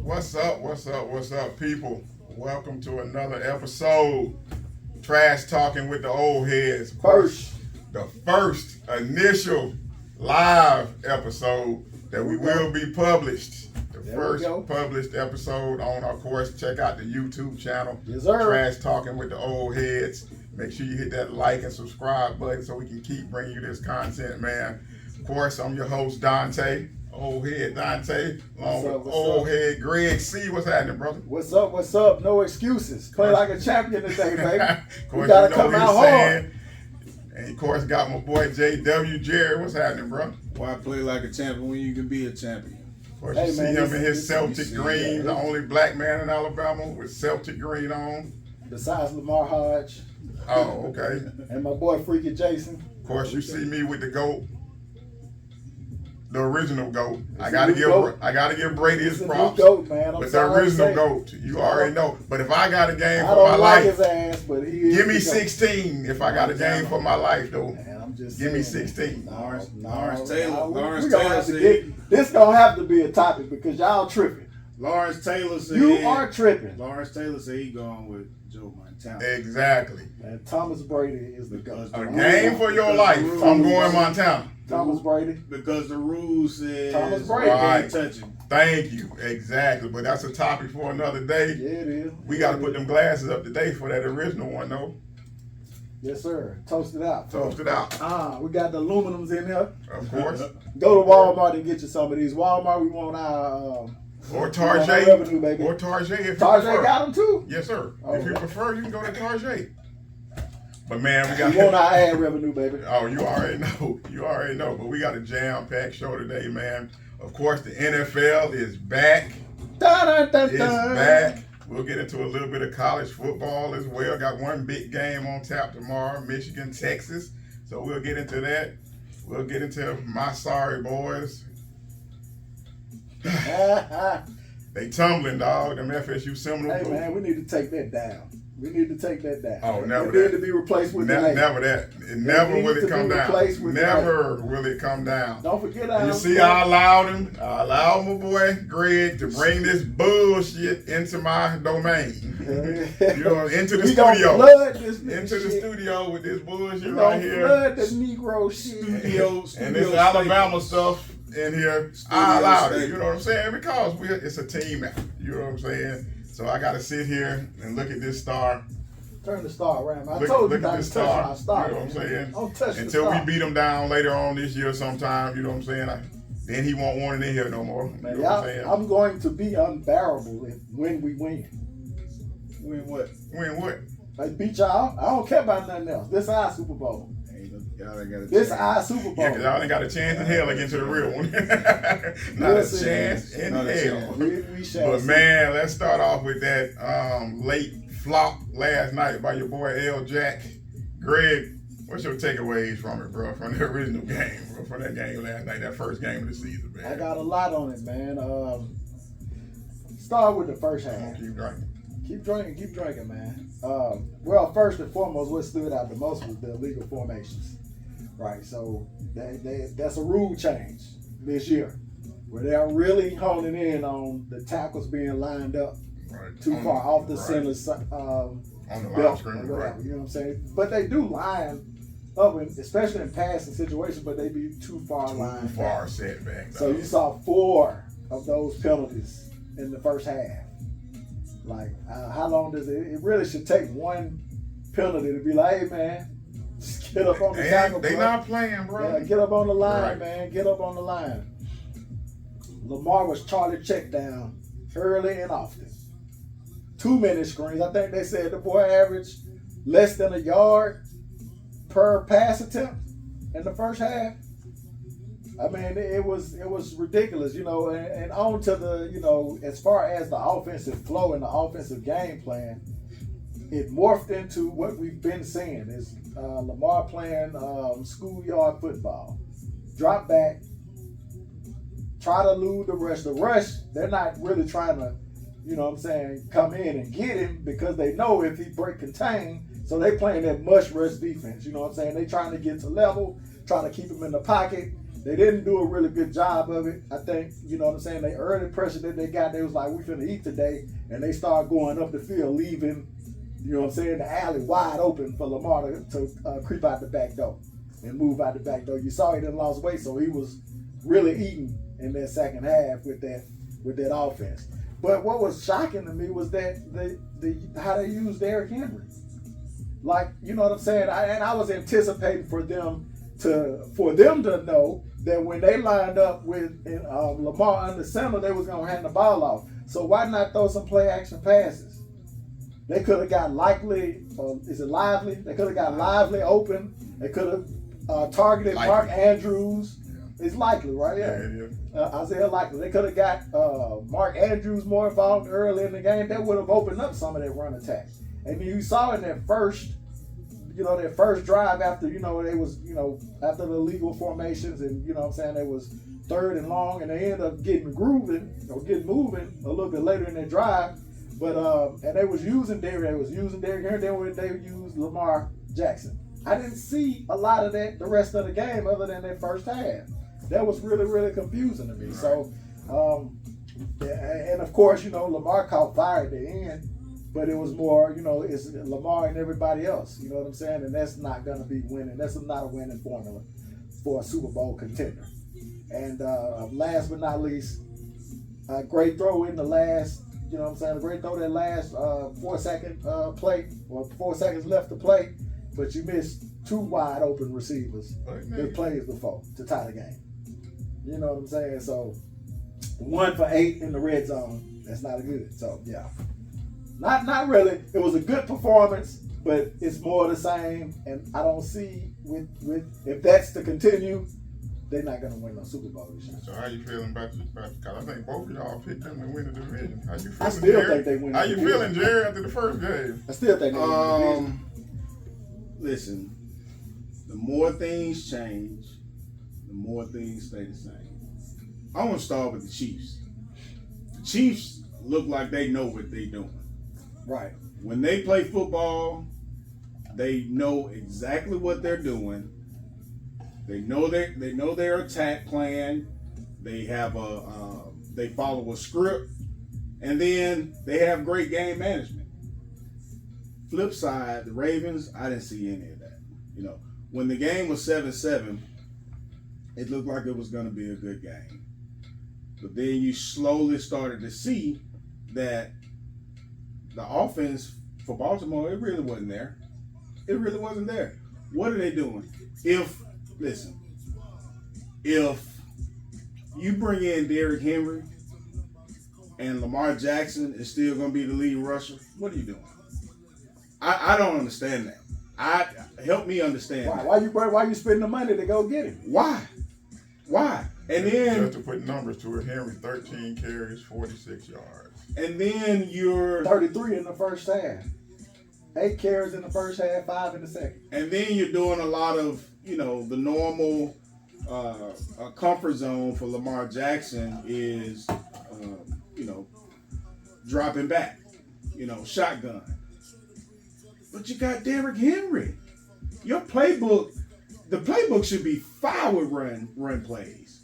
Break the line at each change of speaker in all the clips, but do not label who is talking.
What's up, people? Welcome to another episode. Trash Talking with the Old Heads. The first initial live episode that we will be published. The first published episode on our course. Check out the YouTube channel.
Yes, sir.
Trash Talking with the Old Heads. Make sure you hit that like and subscribe button so we can keep bringing you this content, man. Of course, I'm your host, Dante. Old Head Dante, along with Old Head Greg C. What's happening, brother?
What's up? No excuses. Play like a champion today, baby.
Of course,
you gotta
you know
come out hard.
And of course, got my boy JW Jerry. What's happening, bro?
Why play like a champion when you can be a champion?
Of course, you see him in his Celtic green, the only black man in Alabama with Celtic green on.
Besides Lamar Hodge.
Oh, okay.
And my boy Freaky Jason.
Of course, you see me with the GOAT. The original GOAT. I gotta give Brady his props.
GOAT, man.
But the original GOAT, you already know. But if I got a game for my
like
life,
his ass, but
give me 16. If I got a game for my life, though,
man, I'm just
give me
saying,
16.
Lawrence Taylor
said this gonna have to be a topic because y'all tripping.
Lawrence Taylor said
you are tripping.
Lawrence Taylor said he going with Joe Montana.
Exactly.
And Thomas Brady is the GOAT.
A game for your life. I'm going Montana.
Thomas Brady.
Because the rules says
Thomas Brady
can't
touch him.
Thank you. Exactly. But that's a topic for another day.
Yeah, it is.
We got to put them glasses up today for that original one, though.
Yes, sir. Toast it out.
Toast it out.
We got the aluminums in here.
Of course.
Go to Walmart and get you some of these. Walmart, we want our
or Tarjay.
Revenue, baby.
Or Tarjay if you
Tarjay
prefer.
got them too?
Yes, sir.
Oh,
if you prefer, you can go to Tarjay. But man,
we want our ad revenue, baby.
Oh, you already know. But we got a jam-packed show today, man. Of course, the NFL is back. It's back. We'll get into a little bit of college football as well. Got one big game on tap tomorrow, Michigan, Texas. So we'll get into that. We'll get into my sorry boys. They tumbling, dog. Them FSU Seminole.
Hey, man, we need to take that down.
Oh, never
that. To be replaced with
never that. Never will it come down. Never will it come down.
Don't forget
you see, I allowed my boy Greg to bring this bullshit into my domain. Into the studio. Into the studio with this bullshit right here.
Flood the Negro shit.
And this Alabama stuff in here. I allowed it. You know what I'm saying? Because it's a team effort. You know what I'm saying? So I got to sit here and look at this star.
Turn the star around. I told you not to touch my star.
You know what I'm saying?
Don't touch
Until
the
we
star.
beat him down later on this year sometime, you know what I'm saying? Then he won't want it in here no more.
Man,
you know what I'm saying?
I'm going to be unbearable when we win.
Win what?
Win what?
I beat y'all. I don't care about nothing else. This is our Super Bowl.
Y'all ain't got a
this our Super Bowl.
Yeah, because y'all ain't got a chance in hell against the real one. Not a chance in hell.
We shall
But
see.
man, let's start off with that late flop last night by your boy L. Jack. Greg, what's your takeaways from it, bro? From the original game, bro? From that game last night, that first game of the season, man.
I got a lot on it, man. Start with the first half.
Keep drinking.
Keep drinking, man. Well, first and foremost, what stood out the most was the illegal formations. Right, so that's a rule change this year, where they're really honing in on the tackles being lined up too far off the center
on the
belt,
screen,
or whatever, you know what I'm saying? But they do line up, especially in passing situations, but they be too far lined back.
Setback.
So you saw 4 of those penalties in the first half. Like, how long does it? It really should take one penalty to be like, hey, man. Just get up on the tackle,
They not playing, bro.
Yeah, get up on the line, man. Get up on the line. Lamar was Charlie check down early and often. 2-minute screens. I think they said the boy averaged less than a yard per pass attempt in the first half. I mean, it was ridiculous, you know, and on to the, you know, as far as the offensive flow and the offensive game plan, it morphed into what we've been seeing is Lamar playing schoolyard football. Drop back, try to elude the rush. The rush, they're not really trying to, you know what I'm saying, come in and get him because they know if he break contain, so they playing that mush rush defense, you know what I'm saying? They trying to get to level, trying to keep him in the pocket, They didn't do a really good job of it. I think, you know what I'm saying, the early pressure that they got, they was like, we finna eat today. And they started going up the field, leaving, you know what I'm saying, the alley wide open for Lamar to creep out the back door and move out the back door. You saw he didn't lose weight, so he was really eating in that second half with that offense. But what was shocking to me was that how they used Derrick Henry. Like, you know what I'm saying? I was anticipating for them to know that when they lined up with Lamar under center, they was gonna hand the ball off. So why not throw some play action passes? They could have got Lively. They could have got Lively open. They could have targeted
Likely.
Mark Andrews.
Yeah.
It's likely, right?
Yeah, it is.
Isaiah Likely. They could have got Mark Andrews more involved early in the game. That would have opened up some of that run attack. And you saw in that first drive after, they was, after the legal formations and, you know what I'm saying, they was third and long and they ended up getting moving a little bit later in their drive. But, and they was using Derrick Henry, then they used Lamar Jackson. I didn't see a lot of that the rest of the game other than that first half. That was really, really confusing to me. Right. So, and of course, Lamar caught fire at the end. But it was more, it's Lamar and everybody else. You know what I'm saying? And that's not going to be winning. That's not a winning formula for a Super Bowl contender. And last but not least, a great throw in the last, you know what I'm saying? A great throw that last 4-second play, or 4 seconds left to play. But you missed two wide open receivers that plays before to tie the game. You know what I'm saying? So 1 for 8 in the red zone. That's not good. So, yeah. Not really. It was a good performance, but it's more the same. And I don't see with if that's to continue, they're not going to win no Super Bowl this year.
So how you feeling about the cause I think both of y'all picked them to win the division. How you feeling,
I still
Jerry?
think they win the
How you
division.
feeling, Jerry, after the first game?
I still think they win the division.
Listen, the more things change, the more things stay the same. I want to start with the Chiefs. The Chiefs look like they know what they're doing.
Right.
When they play football, they know exactly what they're doing. They know their attack plan. They have they follow a script, and then they have great game management. Flip side, the Ravens, I didn't see any of that. When the game was 7-7, it looked like it was going to be a good game. But then you slowly started to see that the offense for Baltimore, it really wasn't there. It really wasn't there. What are they doing? If you bring in Derrick Henry and Lamar Jackson is still going to be the lead rusher, what are you doing? I don't understand that. Help me understand.
Why you spending the money to go get him?
Why? And then
just to put numbers to it, Henry 13 carries, 46 yards.
And then you're
33 in the first half. 8 carries in the first half, 5 in the second.
And then you're doing a lot of, the normal comfort zone for Lamar Jackson is, dropping back, shotgun. But you got Derrick Henry. Your playbook, the playbook should be foul with run plays.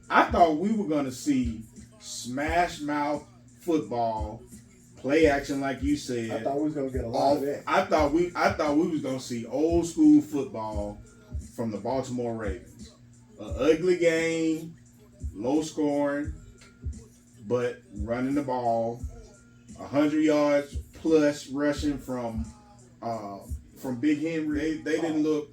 I thought we were going to see smash mouth football, play action like you said.
I thought we was gonna get a lot of that.
I thought we was gonna see old school football from the Baltimore Ravens. An ugly game, low scoring, but running the ball, 100 yards plus rushing from Big Henry. They didn't look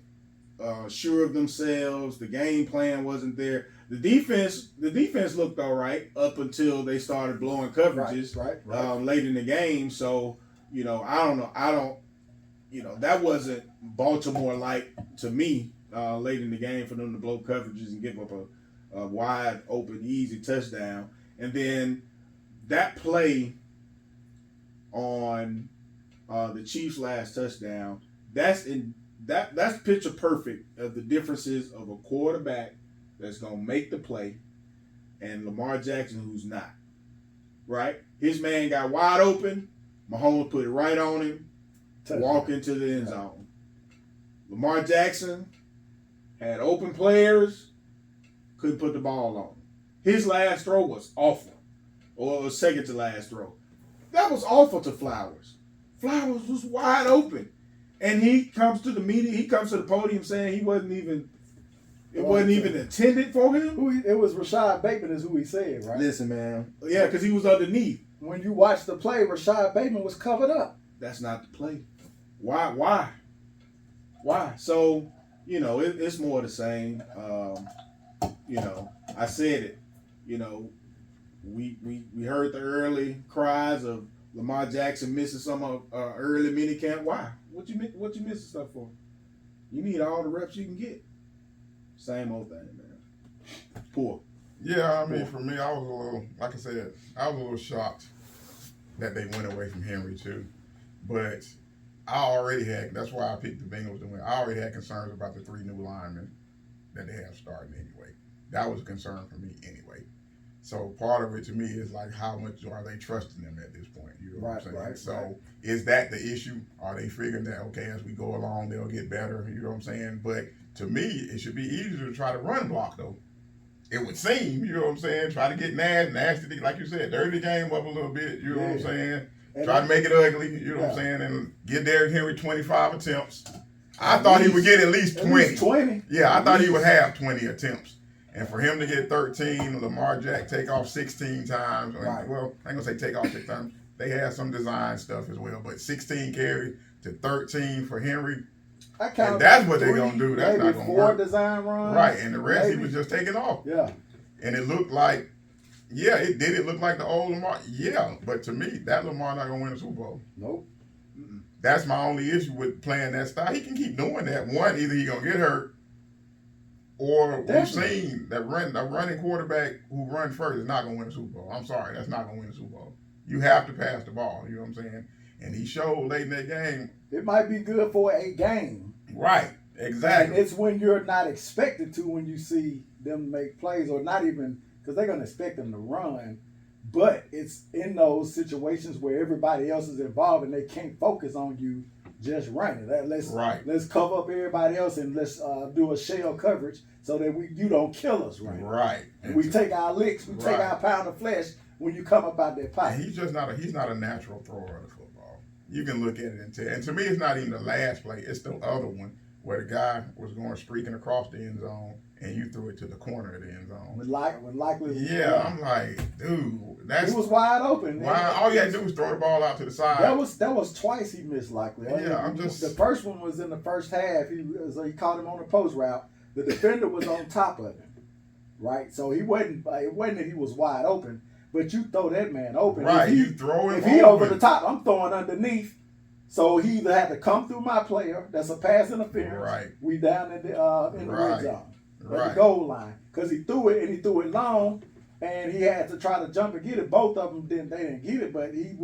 sure of themselves. The game plan wasn't there. The defense looked all right up until they started blowing coverages
right.
Late in the game. So, I don't know. That wasn't Baltimore-like to me late in the game for them to blow coverages and give up a wide open, easy touchdown. And then that play on the Chiefs' last touchdown, that's picture perfect of the differences of a quarterback that's going to make the play and Lamar Jackson who's not. Right? His man got wide open. Mahomes put it right on him. Walk into the end zone. Lamar Jackson had open players couldn't put the ball on him. His last throw was awful, or second to last throw. That was awful to Flowers. Flowers was wide open, and he comes to the media. He comes to the podium saying he wasn't even. It wasn't even intended for him.
It was Rashad Bateman, is who he said, right?
Listen, man. Yeah, because he was underneath.
When you watch the play, Rashad Bateman was covered up.
That's not the play. Why? So, it's more the same. I said it. We heard the early cries of Lamar Jackson missing some of early minicamp. Why? What you missing stuff for? You need all the reps you can get. Same old thing, man. Poor.
Yeah, I mean, for me, I was a little, like I said, I was a little shocked that they went away from Henry too. But I already had, that's why I picked the Bengals to win. I already had concerns about the 3 new linemen that they have starting anyway. That was a concern for me anyway. So part of it to me is like, how much are they trusting them at this point? You know what I'm saying?
Right.
So is that the issue? Are they figuring that, okay, as we go along, they'll get better? You know what I'm saying? But to me, it should be easier to try to run block though. It would seem, you know what I'm saying? Try to get nasty, like you said, dirty the game up a little bit, you know what I'm saying? Try to make it ugly, you know what I'm saying? And get Derrick Henry 25 attempts. I thought he would get at least 20. Yeah, I thought he would have 20 attempts. And for him to get 13, Lamar Jack take off 16 times.
Right.
Well, I ain't going to say take off 6 times. They had some design stuff as well. But 16 carries to 13 for Henry. And that's what they're going to do. That's not going to work.
4 design runs.
Right. And the rest, he was just taking off.
Yeah.
And it looked like, it look like the old Lamar. Yeah. But to me, that Lamar not going to win a Super Bowl.
Nope.
That's my only issue with playing that style. He can keep doing that. One, either he going to get hurt, or we've seen that a running quarterback who runs first is not going to win a Super Bowl. I'm sorry, that's not going to win a Super Bowl. You have to pass the ball, you know what I'm saying? And he showed late in that game.
It might be good for a game.
Right, exactly.
And it's when you're not expected to, when you see them make plays, or not even, because they're going to expect them to run, but it's in those situations where everybody else is involved and they can't focus on you just running. Let's cover up everybody else and let's do a shell coverage so that you don't kill us running.
Right.
And we take our licks, we take our pound of flesh when you come up out that pipe.
And he's not a natural thrower of the football. You can look at it and tell. And to me, it's not even the last play. It's the other one where the guy was going streaking across the end zone and you threw it to the corner of the end zone.
When likely.
Yeah, I'm like, dude,
he was wide open.
All you had to do was throw the ball out to the side.
That was twice he missed likely.
Yeah,
the first one was in the first half. He caught him on a post route. The defender was on top of him, right? So it wasn't that he was wide open, but you throw that man open.
Right, you throw him.
If he over the top, I'm throwing underneath. So he either had to come through my player. That's a pass interference.
Right.
We down in the red zone.
Right.
At the goal line, because he threw it and he threw it long, and he had to try to jump and get it. Both of them didn't get it, but you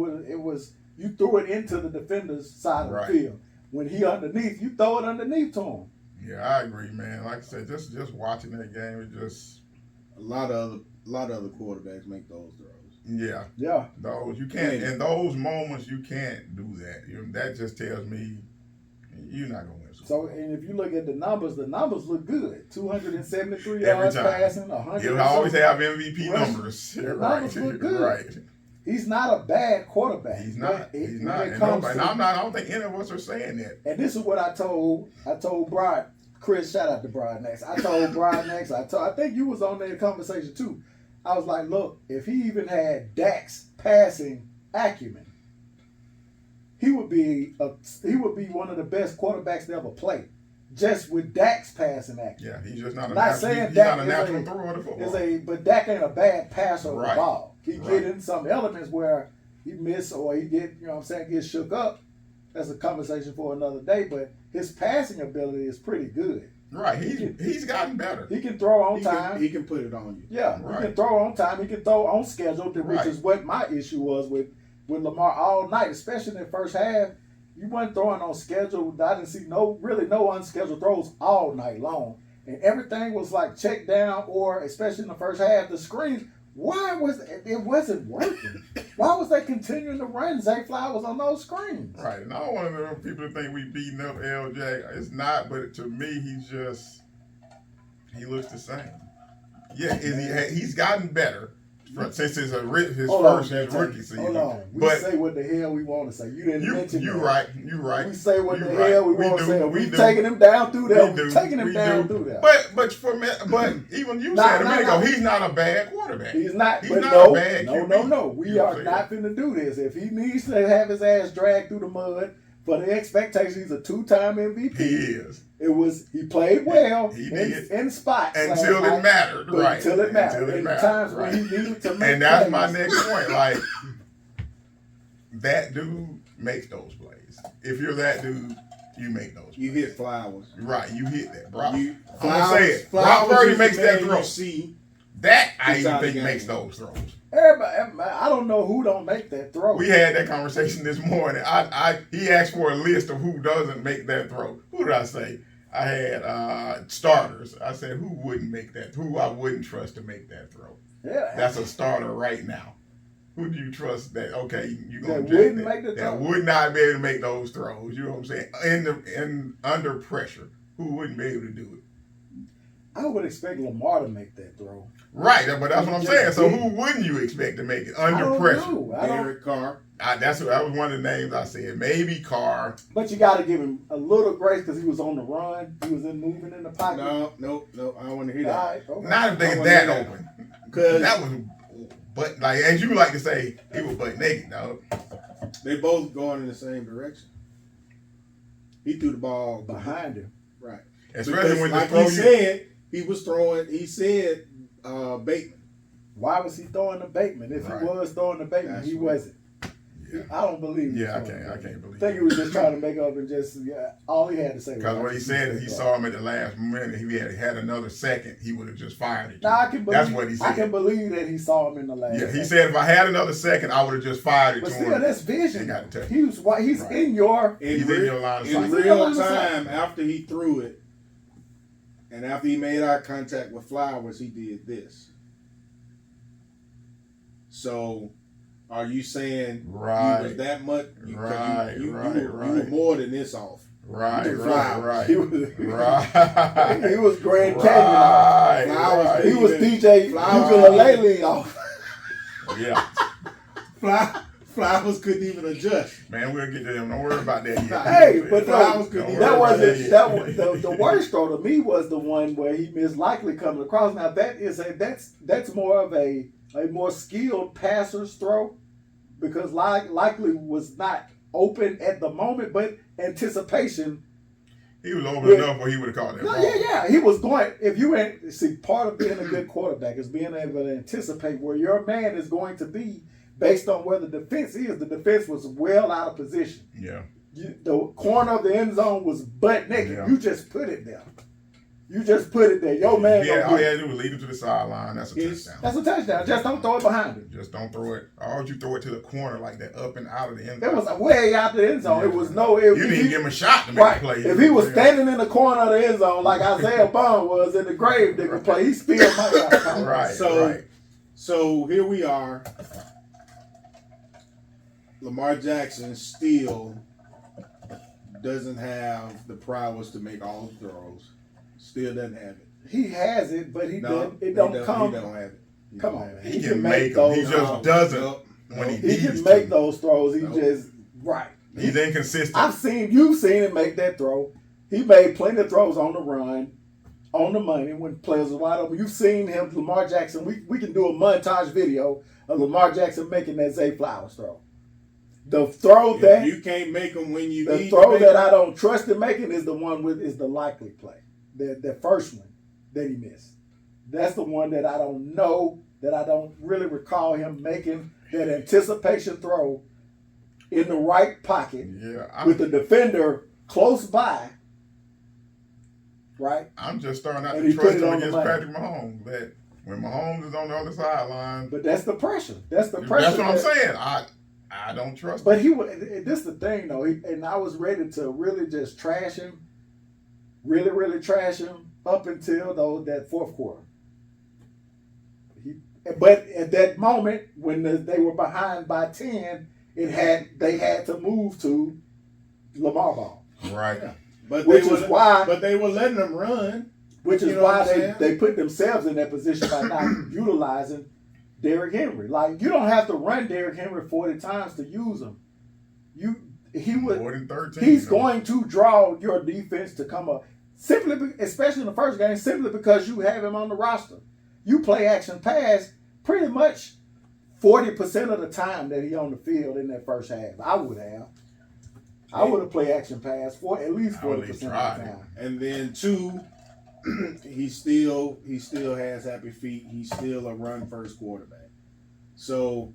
threw it into the defender's side of the field. When he underneath, you throw it underneath to him.
Yeah, I agree, man. Like I said, just watching that game, it just
a lot of other quarterbacks make those throws.
Yeah. Those you can't. In those moments, you can't do that. That just tells me you're not gonna win.
So, and if you look at the numbers look good. 273 yards passing, 100.
He'll always have MVP numbers.
The numbers look good.
Right.
He's not a bad quarterback.
He's not. I don't think any of us are saying that.
And this is what I told Brian. Chris, shout out to Brian next. I told Brian next. I think you was on that conversation too. I was like, look, if he even had Dak's passing acumen, he would be one of the best quarterbacks to ever play, just with Dak's passing acumen.
Yeah, he's just not a
natural
thrower of the football.
But Dak ain't a bad passer of the ball. He get in some elements where he miss or he get get shook up. That's a conversation for another day. But his passing ability is pretty good.
Right, he's gotten better.
He can throw on time.
He can put it on you.
Yeah, he can throw on time. He can throw on schedule, which is what my issue was with Lamar all night, especially in the first half. You weren't throwing on schedule. I didn't see no unscheduled throws all night long. And everything was like checked down, or especially in the first half, the screens. It wasn't working? Why was they continuing to run Zay Flowers on those screens?
Right, and I don't want to people to think we beating up LJ. It's not, but to me, he looks the same. Yeah, he's gotten better since his
Hold on,
rookie season.
Hold on. We
But
say what the hell we want to say. You didn't mention
you
that.
right. You right.
We say what
you
the
right.
hell we want to
do,
say.
We
We
do.
taking him down through there.
We do.
We taking him
We
down
do.
through there.
But even you said a minute ago, he's not a bad quarterback.
He's not.
He's
but
not a bad QB.
No. We are not finna do this. If he needs to have his ass dragged through the mud for the expectation, he's a 2-time MVP.
He is.
He played well
He did.
in spots
Until it mattered, right?
Until it mattered.
Until it
In
mattered,
times
right.
when he needed to make
And that's
plays.
my next point. Like, that dude makes those plays. If you're that dude, you make those plays.
You hit Flowers.
Right, you hit that. Brock,
You,
I'm going to say it. Brock
Flowers
Purdy
is
makes
the
that
man
throw.
you see.
That I
It's out
even
of
think
the
makes
game.
those throws.
Everybody, I don't know who don't make that throw.
We had that conversation this morning. He asked for a list of who doesn't make that throw. Who did I say? I had starters. I said who wouldn't make that? Who I wouldn't trust to make that throw.
Yeah,
That's a starter right now. Who do you trust that? Okay, you gonna
That
jack
wouldn't make the
that
throw.
would not be able to make those throws. You know what I'm saying? In under pressure, who wouldn't be able to do it?
I would expect Lamar to make that throw.
Right, but that's what I'm
He
saying.
just
So
did.
who wouldn't you expect to make it
I
under
don't
pressure?
know. I don't,
Derek Carr.
That was one of the names I said. Maybe Carr.
but you got to give him a little grace because he was on the run. He was moving in the pocket.
No. I don't want to hear
All
that.
right, okay.
Not if they
I
that
wouldn't do
open.
Because
That was, but like as you like to say, he was butt naked, dog.
they both going in the same direction. He threw the ball
behind him.
right.
Especially
Because
when
like
the throw
he said, he was throwing. He said Bateman.
Why was he throwing the Bateman? If
Right.
he was throwing the Bateman,
That's
he
right.
wasn't.
Yeah,
I don't believe.
yeah, I
he was throwing the
can't
Bateman.
believe.
I think he was just trying to make up and just all he had to say.
Because
was,
what he said is he saw him at the last minute. He had another second, he would have just fired it.
Now I can believe.
That's what he said.
I can believe that he saw him in the last.
Yeah, he
second.
said if I had another second, I would have just fired it
But
to
still,
him.
that's vision.
They got to take.
He's
Right.
in your.
He's in your line of
in
sight.
real time after he threw it, and after he made eye contact with Flowers, he did this. So, are you saying
Right.
he was that much?
Right,
You
right.
were more than this off.
Right,
He was
right, right.
He was,
Right.
he was Grand Canyon off.
Right,
Flowers,
right.
He was DJ
Flowers.
Ukulele off.
Yeah.
Flowers couldn't even adjust.
Man, we'll get to them. Don't worry about that yet.
Hey, but
Flowers
no,
couldn't even
that wasn't
yet.
that was the worst throw to me was the one where he missed Likely coming across. Now that's more of a more skilled passer's throw because Likely was not open at the moment, but anticipation.
He was over enough where he would have caught that
No,
ball.
yeah. He was going. If you see, part of being a good quarterback is being able to anticipate where your man is going to be based on where the defense is. The defense was well out of position.
Yeah.
The corner of the end zone was butt naked.
Yeah.
You just put it there. Your man.
Yeah,
gonna
all
get
you
it.
had to do was lead him to the sideline. That's a
Yes.
touchdown.
That's a touchdown. Just don't throw it behind him.
Just don't throw it. Or would you throw it to the corner like that, up and out of the end
It
zone?
was way out the end zone.
Yeah.
It was no.
You didn't give him a shot to make
Right.
the play.
If he was standing in the corner of the end zone like Isaiah Bond was in the grave digger play, he spilled my guy.
Right,
So,
right.
so here we are. Lamar Jackson still doesn't have the prowess to make all the throws. Still doesn't have it.
He has it, but he
No,
doesn't. It
he
don't come.
He don't have it. He
Come
don't
on,
have it.
man.
He
He
can
can
make
make
them. He
those.
just doesn't
Nope.
when he
He
needs
can
to.
make those throws. He
Nope.
just right.
He's inconsistent.
You've seen him make that throw. He made plenty of throws on the run, on the money when players are wide open. You've seen him, Lamar Jackson. We can do a montage video of Lamar Jackson making that Zay Flowers throw. The throw that
You can't make them when you
the
need
throw
to make
that
them.
I don't trust him making is the one is the Likely play. The first one that he missed. That's the one that I don't know, that I don't really recall him making that anticipation throw in the right pocket
Yeah,
with the defender close by. Right?
I'm just starting not
And
to
he put
trust
it
him
on the
against
money.
Patrick Mahomes. That when Mahomes is on the other sideline,
But that's the pressure. That's the pressure.
that's what I'm
that-
saying. I don't trust him.
But he was. This is the thing, though. And I was ready to really just trash him, really trash him up until that fourth quarter. But at that moment when they were behind by 10, they had to move to Lamar ball.
Right.
But
Which
they
is
were,
why-
But they were letting them run.
Which is
You know
why
what I'm saying?
they put themselves in that position by not utilizing Derrick Henry. Like, you don't have to run Derrick Henry 40 times to use him.
More than 13.
He's going to draw your defense to come up. Especially in the first game, simply because you have him on the roster. You play action pass pretty much 40% of the time that he on the field in that first half. I would have played action pass for at least 40% of the time.
And then 2, he still has happy feet. He's still a run first quarterback. So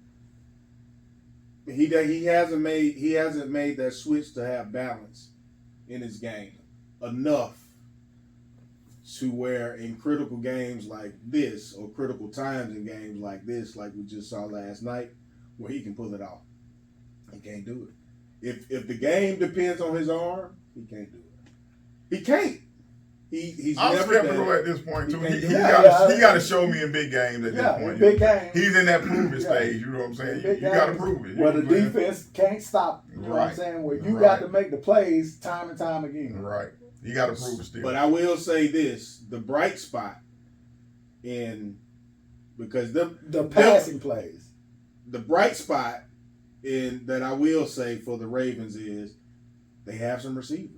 he hasn't made that switch to have balance in his game enough to where in critical games like this, or critical times in games like this, like we just saw last night, where he can pull it off. He can't do it. If the game depends on his arm, he can't do it. He can't. He's
I'm
never
skeptical at this point too. He
Yeah,
got to show me in big games at this point.
In big games.
He's in that proving stage. You know what I'm saying? You got to prove it.
Where the defense can't stop. You know what I'm saying? Where you got to make the plays time and time again.
Right. You got to prove it still.
But I will say this: the bright spot because
the passing plays.
The bright spot that I will say for the Ravens is they have some receivers.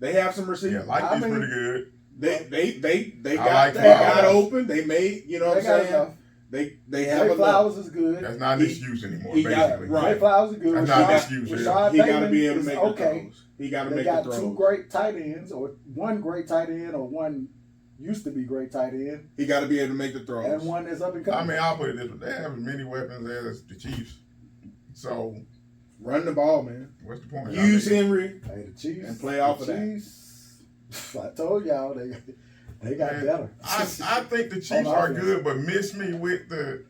They have some receivers.
Yeah, Likely's pretty good.
They
like
got open. They made, you know what I'm saying?
Enough.
They have
Zay Flowers is good.
That's not an excuse anymore, basically.
Zay Flowers is good.
That's not an excuse.
He got to be able to make the throws. He got to make the throws.
They got 2 great tight ends, or one great tight end, or one used to be great tight end.
He got to be able to make the throws.
And one that's up and coming.
I mean, I'll put it this way. They have as many weapons as the Chiefs. So
run the ball, man.
What's the point?
Use Henry
the Chiefs,
and play off of
Chiefs, that. I told y'all they got better.
I think the Chiefs are good, but miss me with the.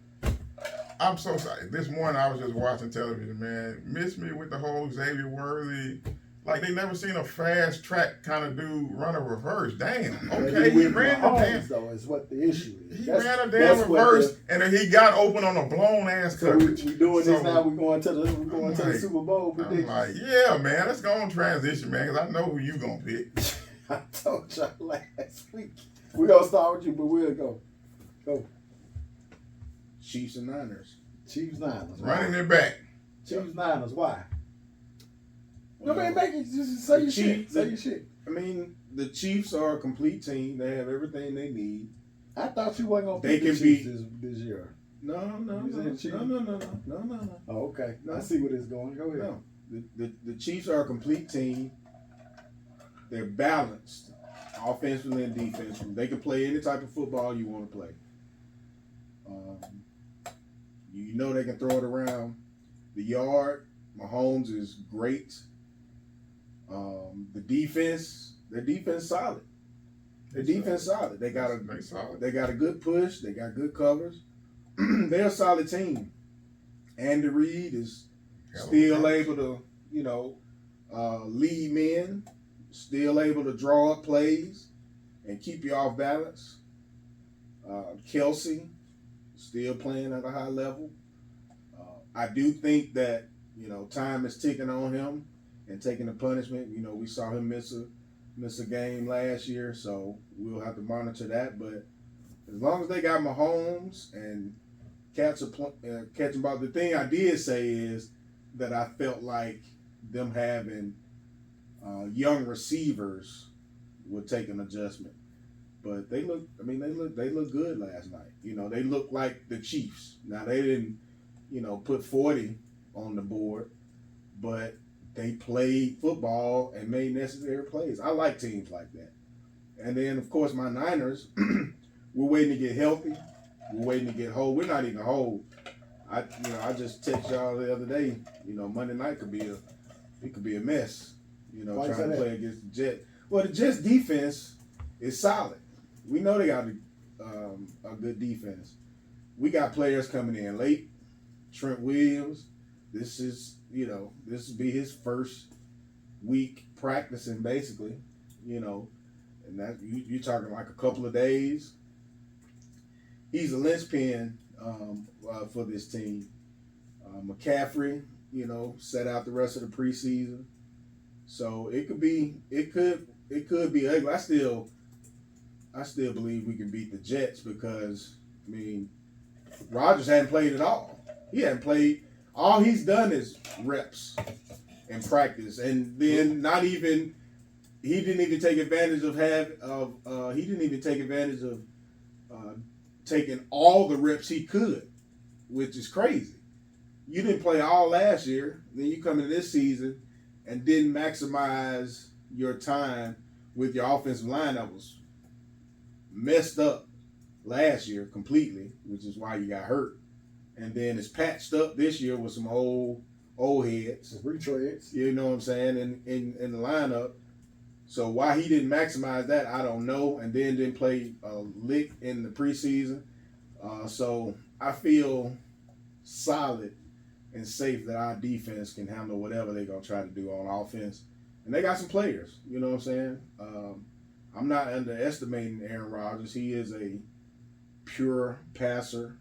I'm so sorry. This morning I was just watching television, man. Miss me with the whole Xavier Worthy. Like, they never seen a fast track kind of dude run a reverse. Damn. Okay, he ran the damn.
Though is what the issue is.
He ran a damn reverse, and then he got open on a blown ass coverage.
We doing this now. We're going to the Super Bowl prediction.
I'm like, yeah, man. Let's go on transition, man, because I know who you gonna pick.
I told y'all last week. We're gonna start with you, but we'll go.
Chiefs and Niners.
Chiefs Niners.
Running it back.
Chiefs Niners. Why? Nobody make it. Just say your shit. Say your shit.
I mean, the Chiefs are a complete team. They have everything they need.
I thought you wasn't gonna pick the Chiefs this year.
No.
Oh, okay.
No.
I see where this is going. Go ahead.
No, the Chiefs are a complete team. They're balanced, offensively and defensively. They can play any type of football you want to play. You know they can throw it around the yard. Mahomes is great. The defense, their defense solid. Their defense solid. They got a good push. They got good covers. They're a solid team. Andy Reid is still able to, lead men, still able to draw up plays and keep you off balance. Kelsey still playing at a high level. I do think that, time is ticking on him and taking the punishment. We saw him miss a game last year, so we'll have to monitor that. But as long as they got Mahomes and cats are catching ball, the thing I did say is that I felt like them having young receivers would take an adjustment. But they look good last night. They look like the Chiefs. Now they didn't, put 40 on the board, but they played football and made necessary plays. I like teams like that. And then, of course, my Niners, we're waiting to get healthy. We're waiting to get whole. We're not even whole. I just texted y'all the other day. Monday night could be a mess. Trying to play against the Jets. Well, the Jets defense is solid. We know they got a good defense. We got players coming in late. Trent Williams. This will be his first week practicing, basically. And that you're talking like a couple of days. He's a linchpin for this team. McCaffrey, set out the rest of the preseason, so it could be ugly. I still I still believe we can beat the Jets because, I mean, Rodgers hadn't played at all. He hadn't played. All he's done is reps and practice, and then he didn't even take advantage of taking all the reps he could, which is crazy. You didn't play all last year, then you come into this season and didn't maximize your time with your offensive line that was messed up last year completely, which is why you got hurt. And then it's patched up this year with some old heads.
Some retreads.
You know what I'm saying, in the lineup. So why he didn't maximize that, I don't know. And then didn't play a lick in the preseason. So I feel solid and safe that our defense can handle whatever they're going to try to do on offense. And they got some players, you know what I'm saying? I'm not underestimating Aaron Rodgers. He is a pure passer.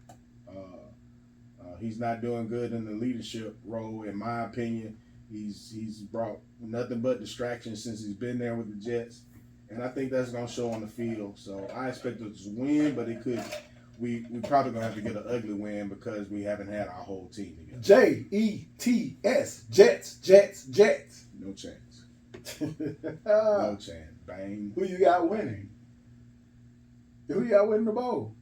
He's not doing good in the leadership role, in my opinion. He's brought nothing but distractions since he's been there with the Jets, and I think that's going to show on the field. So I expect us to win, but we probably going to have to get an ugly win because we haven't had our whole team together.
Jets, Jets.
No chance. No chance. Bang.
Who you got winning? Who you got winning the bowl?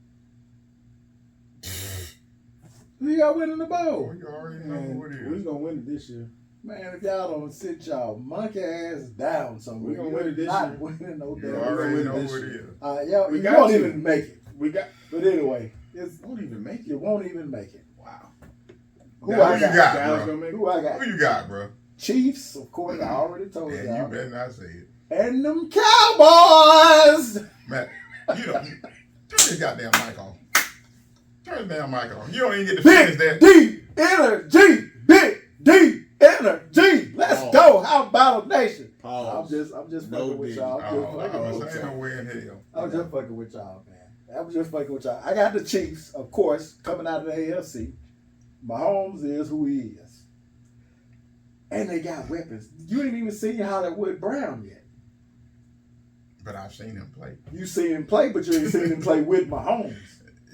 Who you got winning the bowl?
Oh, you already know who it is.
We're going to win it this year.
Man, if y'all don't sit y'all monkey ass down somewhere,
We're going to win it this
not
year.
winning no
You
damn.
already know
this
who it
year.
is.
Y'all,
We
you
got
won't
to.
even make it. But anyway,
Won't even make
you
it.
won't even make it.
Wow.
Who
Now,
I
who you
got?
got,
Dallas
bro?
gonna make it?
Who I got?
Who you got, bro?
Chiefs, of course. I already told
And you
y'all.
better not say it.
And them Cowboys.
Matt, you don't. Turn this goddamn mic on. Turn the damn mic on. You don't even get to finish
Big
that.
D energy. Big D energy. Let's
Pause.
go. How about a nation?
Pause.
I'm just
No
fucking with
dig.
y'all. I'm just
Oh,
fucking
I
with
was saying
y'all.
no way in hell.
I was just fucking with y'all, man. I was just fucking with y'all. I got the Chiefs, of course, coming out of the AFC. Mahomes is who he is. And they got weapons. You ain't even seen Hollywood Brown yet.
But I've seen him play.
You seen him play, but you ain't seen him play with Mahomes.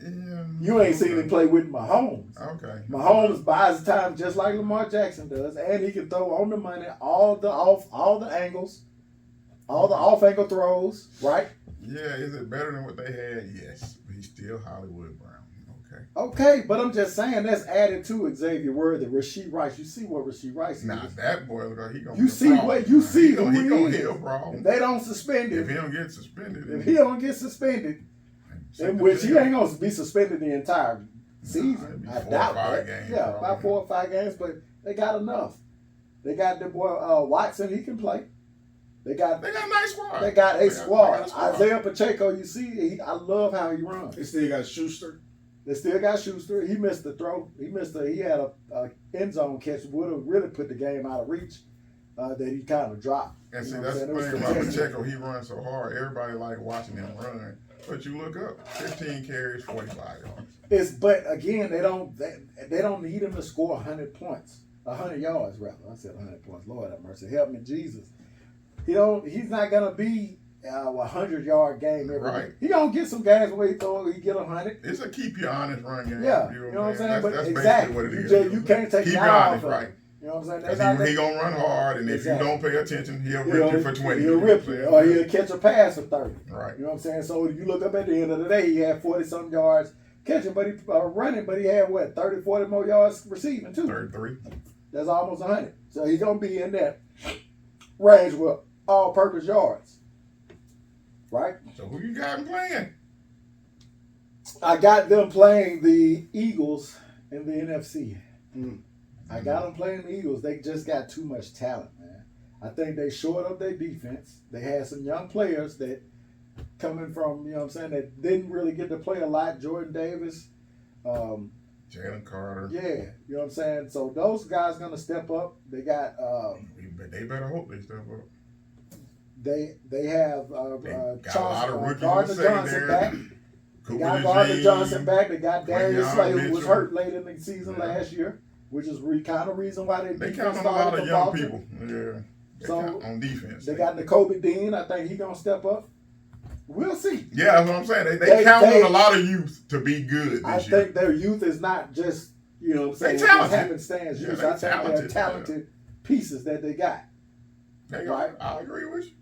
Yeah,
You ain't seen him play with Mahomes.
Okay.
Mahomes buys time just like Lamar Jackson does, and he can throw on the money, all the angles, all the off angle throws, right?
Yeah, is it better than what they had? Yes. But he's still Hollywood Brown. Okay.
Okay, but I'm just saying that's added to Xavier Worthy, Rasheed Rice. You see what Rasheed Rice
Nah,
is.
that boy, look, he gonna
You
be a
see
problem,
what you
man.
see
He
who
gonna,
he
he gonna
is.
be a problem.
If they don't suspend
If he
him,
don't get suspended,
if he don't get suspended, in which he ain't gonna be suspended the entire season.
Nah,
I
it'd be 4 or
doubt
5
that.
games,
Yeah,
probably.
about 4 or 5 games, but they got enough. They got the boy Watson. He can play. They got
They got a nice squad.
They got a squad.
They got
Isaiah Pacheco, you see, I love how he runs.
They still got Schuster.
They still got Schuster. He missed the throw. He had a end zone catch. Would have really put the game out of reach that he kind of dropped.
And see,
You know
that's
what
the
I'm saying?
thing
It was
about
contested.
Pacheco. He runs so hard. Everybody like watching him run. But you look up, 15 carries, 45 yards.
But again, they don't need him to score 100 points, 100 yards rather. I said 100 points. Lord have mercy, help me, Jesus. He's not gonna be a 100-yard game every
Right.
week. He gonna get some games where he get 100.
It's a keep you honest run game.
Yeah, you know what I'm saying. But
That's
exactly,
basically what it is.
you can't take
keep
your
you
eye
honest,
off of
right?
him. You know what I'm saying?
Because he gonna run hard, and if
Exactly.
you don't pay attention, he'll rip you for 20.
He'll rip you, or he'll catch a pass for 30.
Right.
You know what I'm saying? So you look up at the end of the day, he had 40-something yards catching, but he running, but he had 30, 40 more yards receiving too.
33.
That's almost 100. So he's gonna be in that range with all-purpose yards, right?
So who you got him playing?
I got them playing the Eagles in the NFC. I got them playing the Eagles. They just got too much talent, man. I think they shored up their defense. They had some young players that coming from, you know what I'm saying, that didn't really get to play a lot. Jordan Davis.
Jalen Carter.
Yeah, you know what I'm saying? So those guys going to step up. They got
They better hope they step up.
they have
They got
Charles,
a lot of rookies in the
Gardner Johnson
secondary.
back. They
Cooper
got Gardner
DeJean,
Johnson back. They got Darius
Quinyon
Slay, who was
Mitchell.
hurt late in the season
Yeah.
last year, which is kind of reason why they
They
defense
count on a lot
started
of
to
young
falter.
people. Yeah. They
So,
count on defense.
They got N'Kobe Dean. I think he's going to step up. We'll see.
Yeah, that's what I'm saying. They count on a lot of youth to be good
I
this year.
think their youth is not just, you know what I'm saying,
They talented.
just happenstance youth. I think they're talented pieces that they got.
Right? I agree with you.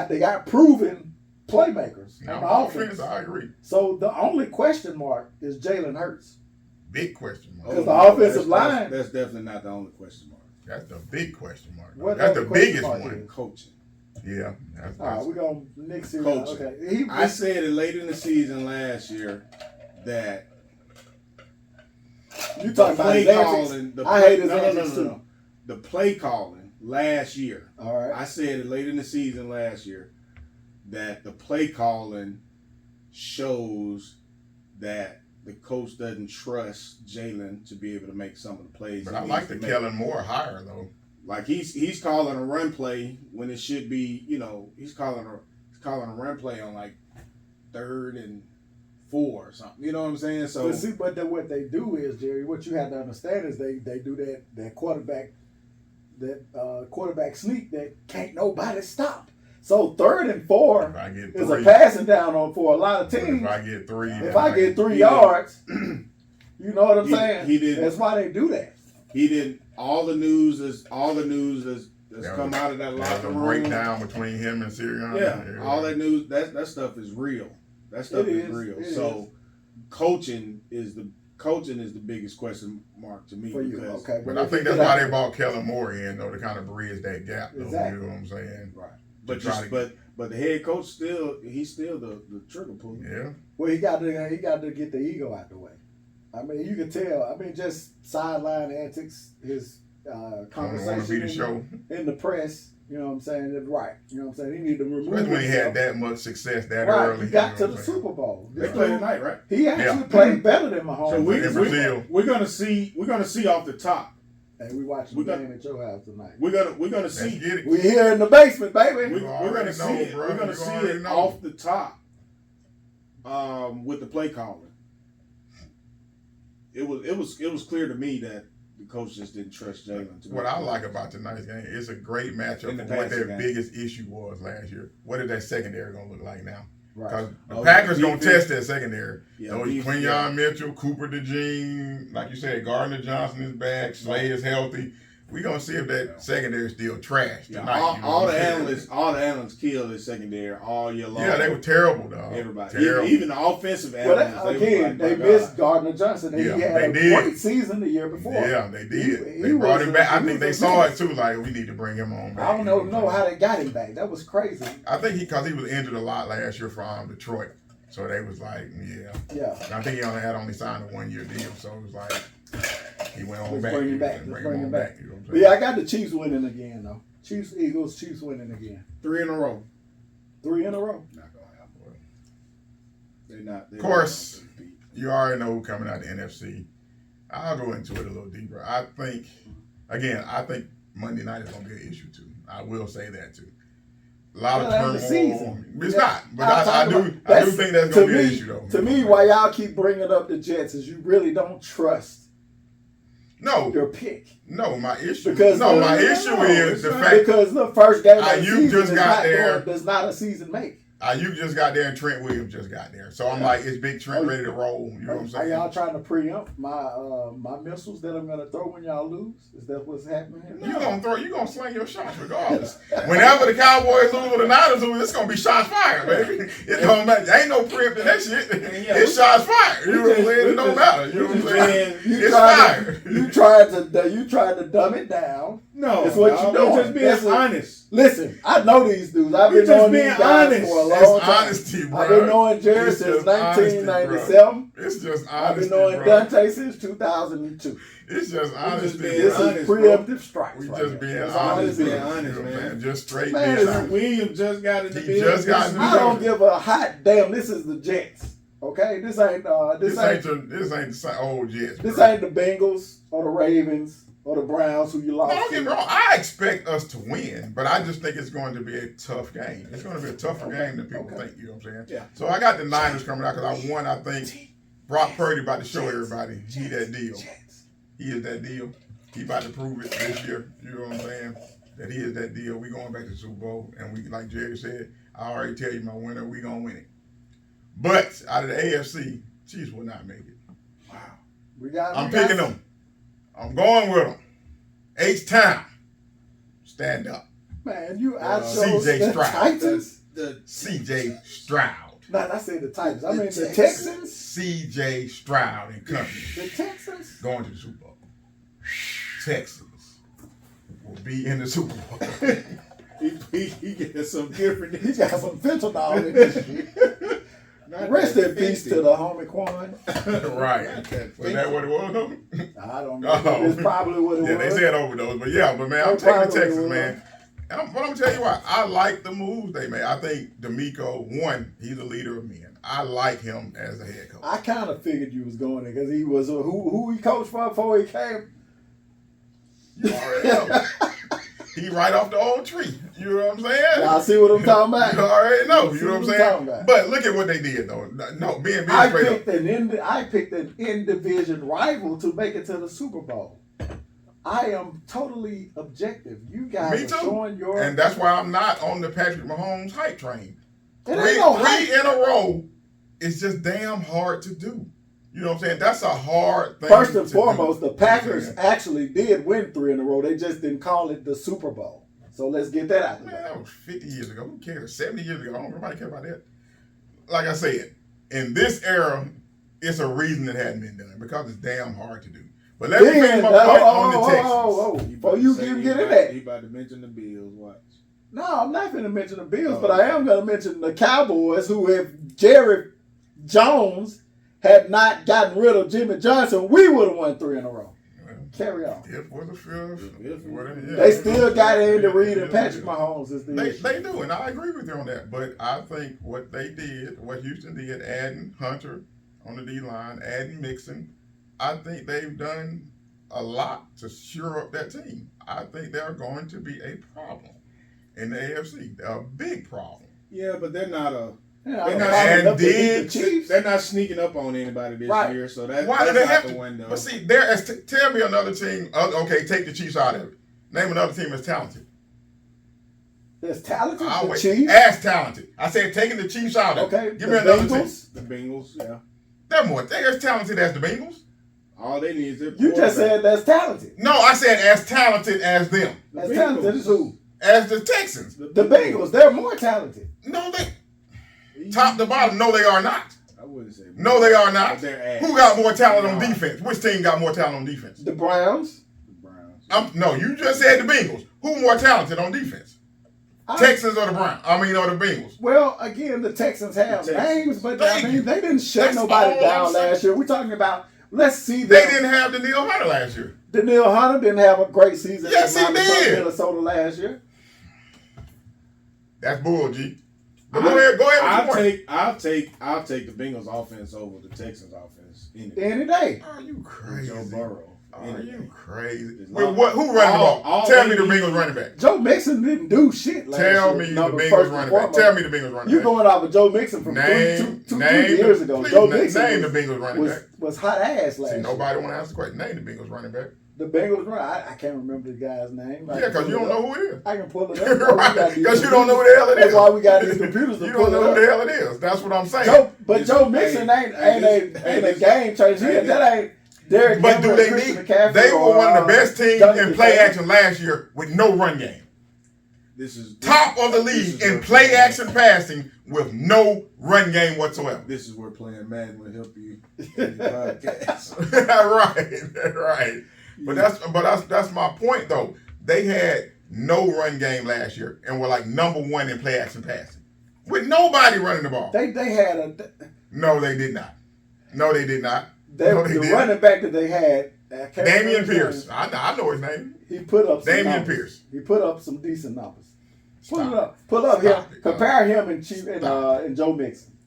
They got proven playmakers
Now,
on the offense.
I agree.
So the only question mark is Jalen Hurts.
Big question mark.
Because the offensive line.
That's definitely not the only question mark.
That's the big question mark.
What
That's the biggest
mark
one.
is?
Coaching.
Yeah.
All right, we're going to next year.
Coaching.
Okay.
I said it late in the season last year that
you talking about
play
his
calling.
I hate his antics too.
No. The play calling last year.
All right.
I said it late in the season last year that the play calling shows that the coach doesn't trust Jalen to be able to make some of the plays.
But I like the Kellen Moore hire though.
Like he's calling a run play when it should be, he's calling a run play on like 3rd and 4 or something. You know what I'm saying? So
but what they do is, Jerry, what you have to understand is they do that quarterback sneak that can't nobody stop. So 3rd and 4 is a passing down on for a lot of teams.
If I get 3,
if I get 3 yards, you know what I'm saying?
He did.
That's why they do that.
He did. All the news that's come out of that locker room.
Breakdown between him and Sirianni.
Yeah, all that news. That stuff is real. That stuff is real. So coaching is the biggest question mark to me.
For you, okay.
But I think that's why they brought Kellen Moore in, though, to kind of bridge that gap. Though,
exactly.
You know what I'm saying?
Right. But the head coach he's still the trigger puller.
Yeah.
Well, he got to get the ego out the way. I mean, you can tell. I mean, just sideline antics, his conversation in the press. You know what I'm saying? That's right. You know what I'm saying? He needed to remove
Especially when he had that much success that early.
He got to the Super Bowl.
They played tonight, right?
He actually played better than Mahomes.
So we're gonna see off the top.
Hey, we watching the game at your house tonight.
We're gonna see.
We're here in the basement, baby.
We're gonna see it. We're gonna see it off the top. With the play calling, it was clear to me that the coach just didn't trust Jalen.
What I like about tonight's game, it's a great matchup for what their biggest issue was last year. What is that secondary gonna look like now? Because the Packers gonna test that secondary. Quinyon Mitchell, Cooper DeJean, like you said, Gardner Johnson is back, Slay is healthy. We're gonna see if that secondary is still trash tonight.
All the analysts killed the secondary all year long.
Yeah, they were terrible, dog.
Everybody,
terrible.
even the offensive analysts.
They missed Gardner Johnson. And he had a great season the year before.
Yeah, they did. They brought him back. I think they saw it too. Like, we need to bring him on back.
I don't know how they got him back. That was crazy.
I think because he was injured a lot last year from Detroit, so they was like, yeah. I think he only signed a 1-year deal, so it was like. He went on back.
Bring him back.
You know what I'm saying?
But yeah, I got the Chiefs winning again, though. Chiefs winning again.
3 in a row.
3 in a row.
Not gonna happen. They're not.
Of course, you already know who coming out the NFC. I'll go into it a little deeper. I think Monday night is gonna be an issue too. I will say that too. A lot of turmoil. It's not, but I do think that's gonna be an issue though.
To me, why y'all keep bringing up the Jets is you really don't trust. Your pick.
No, my issue.
Because
my issue is the fact
because the first game of the season
just got there.
Does not a season make.
You just got there and Trent Williams just got there. So I'm like, is Big Trent ready to roll? You know what I'm saying?
Are y'all trying to preempt my missiles that I'm gonna throw when y'all lose? Is that what's happening here?
You gonna sling your shots regardless. Whenever the Cowboys lose or the Niners lose, it's gonna be shots fired, baby. It don't matter. There ain't no preempting that shit. It's shots fired. You know what I'm saying? It don't matter. You know what I'm saying? It's fired.
You tried to dumb it down.
No,
it's what you doing.
Just being honest.
Listen, I know these dudes. I've been knowing these guys for a long time.
Honesty, bro.
I've been knowing Jerry since 1997.
It's just honesty,
I've been knowing Dante since 2002.
It's just honesty.
This is preemptive strikes.
We just being honest.
Being honest, man.
Just straight.
Williams just got in the building.
I don't give a hot damn. This is the Jets. Okay, this ain't the old Jets. This ain't the Bengals or the Ravens or the Browns who you lost.
Don't get me wrong. I expect us to win, but I just think it's going to be a tough game. It's going to be a tougher game than people think. You know what I'm saying?
Yeah.
So I got the Niners coming out because I think Brock Purdy about to show everybody he that deal. He is that deal. He about to prove it this year. You know what I'm saying? That he is that deal. We going back to the Super Bowl, and we, like Jerry said, I already tell you my winner. We gonna win it. But out of the AFC, Chiefs will not make it.
Wow.
I'm picking them. I'm going with them. H-Town. Stand up.
Man, you
C.J.
the
Stroud.
Titans?
C.J. Stroud.
Nah, I said the Titans. I mean the Texans?
C.J. Stroud and company.
The Texans?
Going to the Super Bowl. Texans will be in the Super Bowl.
He gets some different.
He got some fentanyl in this shit. Rest in peace to the homie Quan.
Right. Was that what it was?
I don't know. It's probably what it was.
Yeah, they said overdose. But man, I'm taking the Texans, man. But I'm going to tell you why. I like the moves they made. I think D'Amico, one, he's a leader of men. I like him as a head coach.
I kind of figured you was going there because he was who he coached for before he came.
You already know. He right off the old tree. You know what I'm saying?
Y'all see what I'm talking about?
You already know. You know what I'm
talking
saying?
about.
But look at what they did, though. No, being
I
straight
picked
up.
I picked an in-division rival to make it to the Super Bowl. I am totally objective. You guys
Me
are
too.
showing your...
And that's why I'm not on the Patrick Mahomes hype train.
It ain't no hype.
Three in a row is just damn hard to do. You know what I'm saying? That's a hard thing.
First and
to
foremost,
do.
the Packers actually did win 3 in a row. They just didn't call it the Super Bowl. So let's get that out
Man,
there.
that was 50 years ago. Who cares? 70 years ago. Nobody care about that. Like I said, in this era, it's a reason it hadn't been done because it's damn hard to do. But let me finish my point on the Texans.
Before you can get in that.
He about to mention the Bills. Watch.
No, I'm not going to mention the Bills, but I am going to mention the Cowboys, who, if Jerry Jones had not gotten rid of Jimmy Johnson, we would have won 3 in a row. Carry on.
If was a fifth.
They still got Andy Reid and Patrick Mahomes. Is the issue.
They do, and I agree with you on that. But I think what they did, what Houston did, adding Hunter on the D-line, adding Mixon, I think they've done a lot to shore up that team. I think they're going to be a problem in the AFC, a big problem.
Yeah, but they're not a.
They're
not sneaking up on anybody this year, so that's out the window.
But see, tell me another team. Okay, take the Chiefs out of it. Name another team that's talented.
That's talented.
The
Chiefs.
As talented. I said taking the Chiefs out of it.
Okay.
Give me another team.
The Bengals, yeah.
They're as talented as the Bengals.
All they need is
you just said that's talented.
No, I said as talented as them.
As talented as who?
As the Texans.
The Bengals. They're more talented.
No, top to bottom, no, they are not.
I wouldn't say.
No, they are not.
Who
Who got more talent on defense? Which team got more talent on defense?
The Browns.
No, you just said the Bengals. Who more talented on defense? Texans or the Browns? Or the Bengals?
Well, again, the Texans have names, but they didn't shut nobody down last year. We're talking about, let's see them.
They didn't have Danielle Hunter last year.
Danielle Hunter didn't have a great season.
Yes, he did.
Minnesota last year.
That's bull, G. But go ahead.
I'll take the Bengals offense over the Texans offense
any day.
Are you crazy?
Joe Burrow.
Are you crazy? Who
Like,
running the ball? Tell me the Bengals running back.
Joe Mixon didn't do shit last year.
Tell me the Bengals running back. Tell me the Bengals running back.
You're going off of Joe Mixon from 2 years ago. Joe Mixon
name the Bengals running back.
Was hot ass last year.
Nobody want to ask the question. Name the Bengals running back.
The Bengals run. I can't remember the guy's name.
Yeah, because you don't know who it is.
I can pull it up.
Right, because you don't know who the hell it is.
That's why we got these computers to
you
pull it
don't know
up.
who the hell it is. That's what I'm saying.
Joe Mixon ain't a game changer. That ain't Derek.
But do they need? They were one of the best teams in play action last year with no run game.
This is
top of the league in play action passing with no run game whatsoever.
This is where playing Madden will help you in your podcast.
right. But that's my point though. They had no run game last year and were like number 1 in play action passing with nobody running the ball.
They had
No, they did not. No, they did not.
The running back that they had,
Damian Pierce. I know his name.
He put up some
Damian
numbers.
Pierce.
He put up some decent numbers. Pull up him. Compare him and Joe Mixon.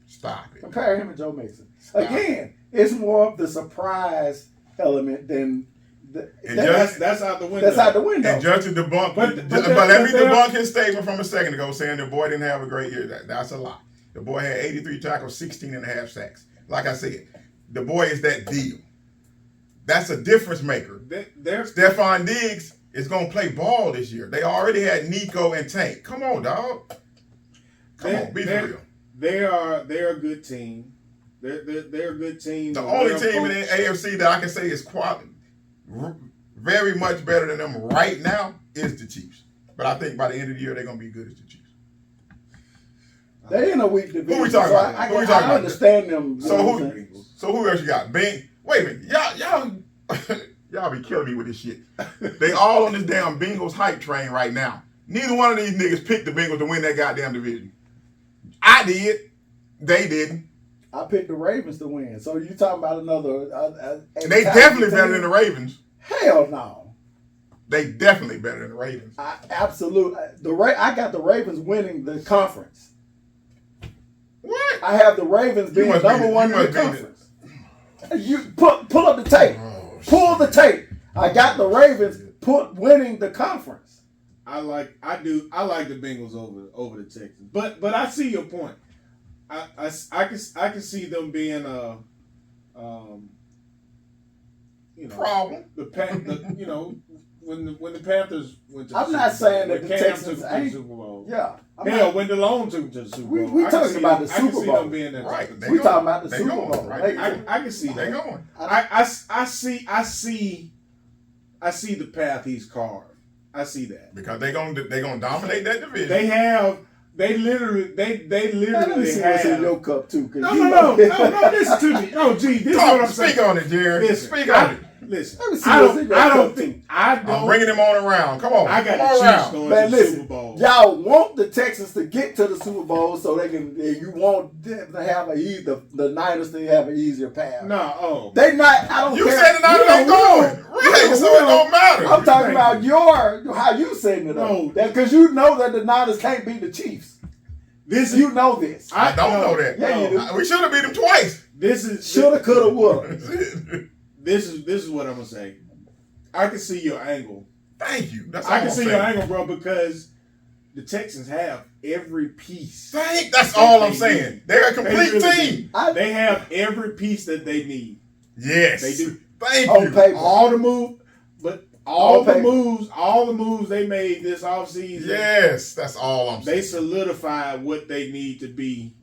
Stop it.
Compare him and Joe Mixon. Again, it's more of the surprise element than.
That's out the window.
That's out the window.
And just to debunk, but let me debunk his statement from a second ago saying the boy didn't have a great year. That's a lie. The boy had 83 tackles, 16 and a half sacks. Like I said, the boy is that deal. That's a difference maker. Stephon Diggs is going to play ball this year. They already had Nico and Tank. Come on, dog. Come on, be for real.
They're a good team. They're a good team.
The only team in the AFC that I can say is very much better than them right now is the Chiefs. But I think by the end of the year they're gonna be good as the Chiefs.
They in a weak division.
Who we talking about?
I
Who we talking about?
understand them.
So who else you got? Wait a minute, y'all be killing me with this shit. They all on this damn Bengals hype train right now. Neither one of these niggas picked the Bengals to win that goddamn division. I did. They didn't.
I picked the Ravens to win. So you talking about another?
They definitely better than the Ravens.
Hell no.
They definitely better than the Ravens.
Absolutely. I got the Ravens winning the conference.
What?
I have the Ravens being number one in the conference. You pull up the tape.
Oh,
pull the tape. I got the Ravens winning the conference.
I like the Bengals over the Texans, but I see your point. I can see them being a
problem.
When the Panthers went to
I'm
the
not
Super Bowl,
saying that
when
the
Cam
Texans
took them to
ain't.
the Super Bowl.
Yeah.
Hell, when DeLone took them to the Super Bowl.
We talking about the
I can
Super
see
Bowl.
them being that
Right.
type of
They
team.
We talking about the
They
Super
going,
Bowl.
right.
I can see
They
that.
going.
I see the path he's carved. I see that.
Because they gonna dominate that division.
They literally
Let me see what's in
have.
your cup too.
No, listen to me. Oh, gee, this is what I'm saying.
Speak on it, Jerry.
Listen,
Speak on it.
Listen,
Let me see
I
what's in your cup, too.
I'm bringing him on around. Come on.
I got
Come
the
on
Chiefs
around.
going
Man,
to the
listen,
Super Bowl.
y'all want the Texans to get to the Super Bowl so they can. You want them to have the Niners to have an easier path.
No,
They not. I don't
You
care.
said the Niners ain't going. Right, so it don't matter.
I'm talking about how you setting it up.
No.
Because you know that the Niners can't beat the Chiefs. You know this.
I don't know that.
Yeah, you do.
We should have beat them twice.
Shoulda, coulda, woulda.
This is what I'm gonna say. I can see your angle.
Thank you. That's all
I can
I'm
see
saying.
your angle, bro, because the Texans have every piece.
That's all I'm saying. They're a complete
really
team.
They have every piece that they need.
Yes.
They do.
Thank
On
you.
paper.
All the moves, but
On paper.
all the moves they made this offseason.
Yes, that's all I'm
They
saying.
solidified what they need to be,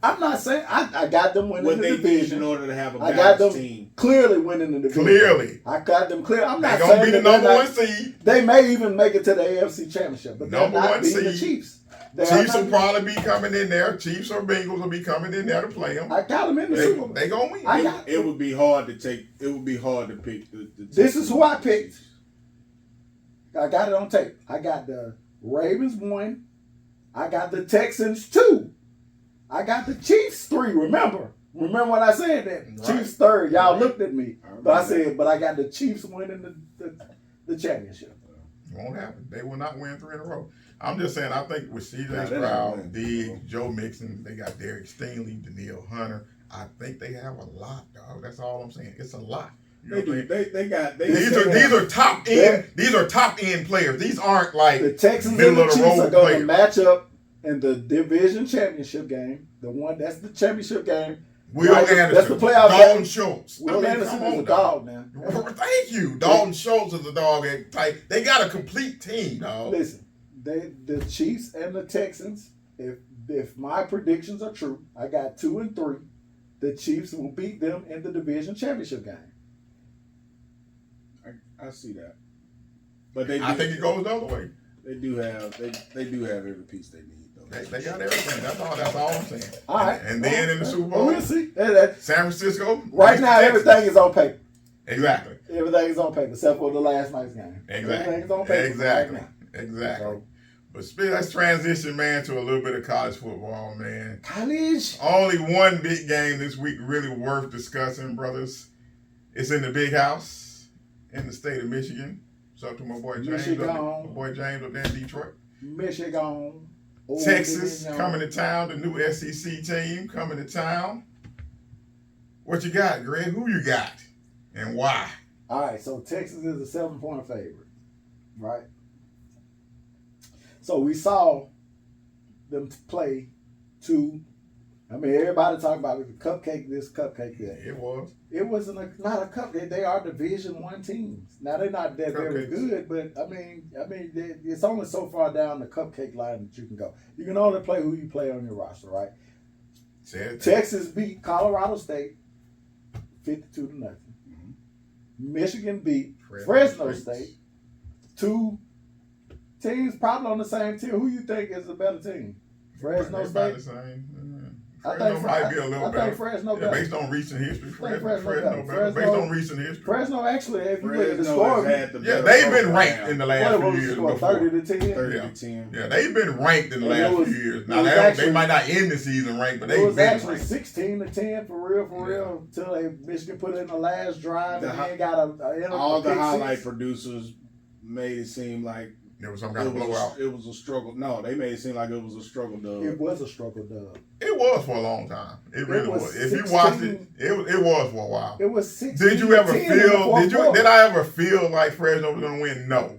I'm not saying I got them winning
what
the
they need
division.
in order to have a
I got
balanced
them
team.
clearly winning the division.
Clearly.
I got them clear. I'm
They're
not
going
saying
to be the
that
number
they're
one
not-
seed.
They may even make it to the AFC Championship, but they're
Number
not
one
beating the
seed.
Chiefs. They are
Chiefs
not-
will probably be coming in there. Chiefs or Bengals will be coming in there to play them.
I got them in the Super Bowl.
They going to win.
I got
It would be hard to take. It would be hard to pick. The
This is who I picked. I got it on tape. I got the Ravens 1. I got the Texans 2. I got the Chiefs 3. Remember what I said that
Right.
Chiefs 3rd. Y'all looked at me,
I
but I
remember
said, but I got the Chiefs winning the championship.
Won't happen. They will not win 3 in a row. I'm just saying, I think with CJ
Nah, they
Stroud,
don't win.
Diggs, Joe Mixon, they got Derek Stingley, Danielle Hunter. I think they have a lot, dog. That's all I'm saying. It's a lot. You know
They
what I
do.
mean?
They got.
These are top end. These are top end players. These aren't like
The Texans and
middle
the
of the
Chiefs are
road
going
players.
to match up in the division championship game. That's the championship game.
Will
Right,
Anderson,
that's the playoff
Dalton
game.
Schultz.
Will Anderson
come
is a
on,
dog now.
Thank you. Dalton Schultz is a dog at type. They got a complete team, dog.
Listen, the Chiefs and the Texans, if my predictions are true, I got 2 and 3. The Chiefs will beat them in the division championship game.
I see that. But they.
I think it goes the other way.
They do have. They do have every piece they need, though.
They got everything. That's all I'm saying.
All right.
And then in the Super
Well,
Bowl,
we'll see.
San Francisco.
Right now,
Texans.
everything is on paper.
Exactly.
Everything is on paper, except for the last night's game.
Exactly.
Everything is on paper.
Exactly.
Right now.
Exactly.
So,
But let's transition, man, to a little bit of college football, man.
college.
Only one big game this week really worth discussing, brothers. It's in the big house in the state of Michigan. What's up to my boy James?
Michigan.
My boy James up there in Detroit.
Michigan. Old
Texas
Division.
coming to town. The new SEC team coming to town. What you got, Greg? Who you got? And why?
All right, so Texas is a 7-point favorite, right? So we saw them play 2. I mean, everybody talk about it, cupcake this, cupcake that.
It was.
It wasn't not a cupcake. They are Division 1 teams. Now they're not that very
Cupcakes.
good, but I mean, it's only so far down the cupcake line that you can go. You can only play who you play on your roster, right? Texas beat Colorado State 52-0. Michigan beat Fresno State. Two teams probably on the same tier. Who you think is the better team? Fresno State?
The same.
I
Fresno might be a little better.
I think Fresno better.
Based on recent history, Fresno
better.
based on recent history.
Fresno actually, if you look at the
Fresno
score,
has had the
Yeah,
better
they've been
program.
ranked in the last few years.
score,
Before.
30-10.
30-10.
Yeah, they've been ranked in the
And
last
it was-
few years.
it
Now
was
they
actually-
might not end the season ranked, but
It
they've
was
been
actually
ranked.
16-10 for real, until Michigan put it in the last drive
The
and
hi-
then got a
All the
pick
highlight
six.
producers made it seem like
There was some kind of blowout.
it was a struggle. No, they made it seem like it was a struggle dub.
It was a struggle dub.
It was for a long time. It really
was
was. If you
16
watched it was for a while.
It was 16.
Did you ever
10 in the
feel?
fourth quarter.
Did I ever feel like Fresno was going to win? No,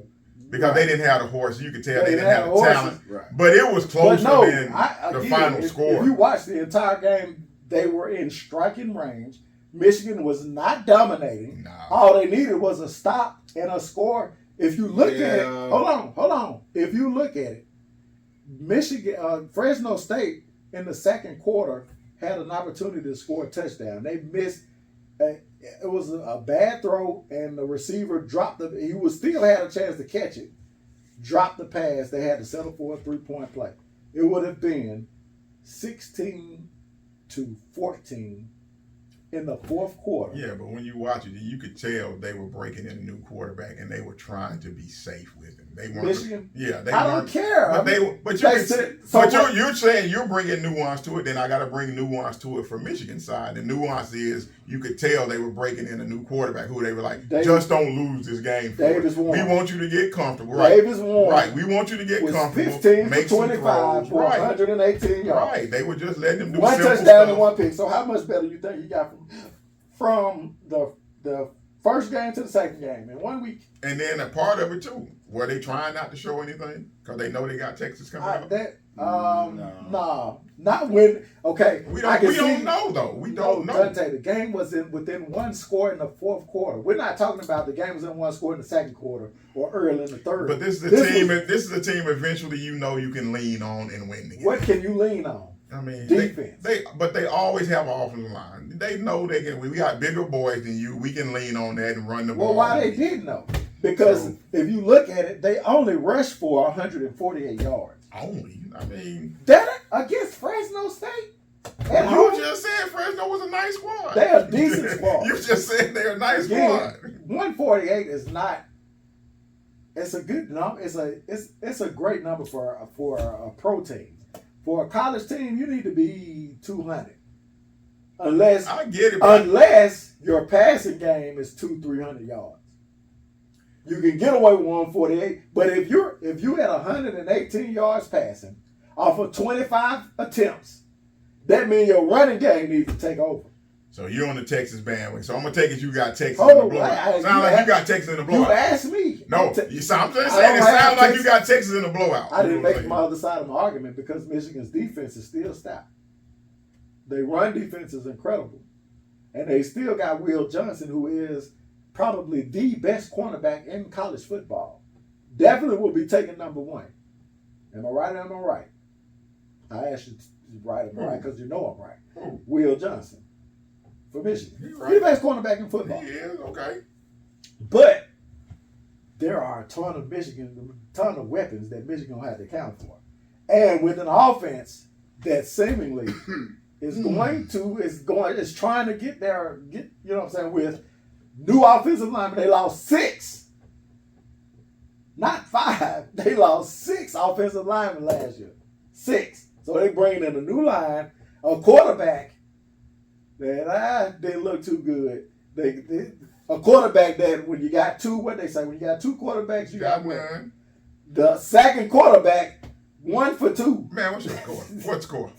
because they didn't have the horse. You could tell they didn't have the
horses.
talent.
Right.
But it was
But
closer
no,
than the final score.
If you watch the entire game, they were in striking range. Michigan was not dominating.
Nah.
All they needed was a stop and a score. If you look at it,
Yeah.
hold on. If you look at it, Fresno State in the second quarter had an opportunity to score a touchdown. They missed. It was a bad throw, and the receiver dropped it. He was still had a chance to catch it. Dropped the pass. They had to settle for a 3-point play. It would have been 16-14 in the fourth quarter.
Yeah, but when you watch it, you could tell they were breaking in a new quarterback, and they were trying to be safe with him. They weren't.
Michigan?
Yeah, they
I
weren't.
don't care.
But you're saying you're bringing nuance to it. Then I got to bring nuance to it from Michigan side. The nuance is you could tell they were breaking in a new quarterback who they were like, just don't lose this game.
Davis Warren.
We want you to get comfortable, right?
Davis Warren.
Right. We want you to get
was
comfortable.
15
make
for
some
25
throws.
for
Right.
118 yards.
Right. They were just letting him do
One
simple
touchdown
stuff.
and one pick. So how much better you think you got from the first game to the second game in 1 week?
And then a part of it too, were they trying not to show anything because they know they got Texas coming up?
No, not when. Okay,
We don't know though. We don't know.
Dante, the game was within one score in the fourth quarter. We're not talking about the game was in one score in the second quarter or early in the third.
But this is a team. This is a team. Eventually, you know you can lean on and win the game.
What can you lean on?
I mean,
defense.
But they always have an offensive line. They know they can. We got bigger boys than you. We can lean on that and run the ball.
Well, why they didn't know? Because if you look at it, they only rushed for 148 yards.
Only, I mean,
that against Fresno State. And
you just said Fresno was a nice squad.
They're a decent squad.
You just said they're a nice
Again,
squad.
148 is not. It's a good number. It's a great number for a pro team. For a college team, you need to be 200. Unless
I get it.
Unless your passing game is 200-300 yards. You can get away with 148, but if you at 118 yards passing off of 25 attempts, that means your running game needs to take over.
So you're on the Texas bandwagon. So I'm gonna take it you got Texas in
Oh,
the blowout. Sound like you got Texas in the blowout.
You asked me.
No, I'm just saying it
have
sounds like
Texas.
you got Texas in the blowout.
I didn't make my other side of my argument because Michigan's defense is still stout. Their run defense is incredible. And they still got Will Johnson, who is probably the best cornerback in college football. Definitely will be taking number one. Am I right or am I right? I asked you right or right because you know I'm right.
Who?
Will Johnson for Michigan.
He's
He's
right.
the best cornerback in football.
He is, okay.
But there are a ton of weapons that Michigan will have to account for. And with an offense that seemingly is trying to get there, you know what I'm saying, with new offensive linemen. They lost 6. Not 5. They lost 6 offensive linemen last year. 6. So they bring in a new line, a quarterback that didn't look too good. A quarterback that when you got two, what they say, when you got two quarterbacks, you got one. The second quarterback, 1 for 2.
Man, what's your score? What score?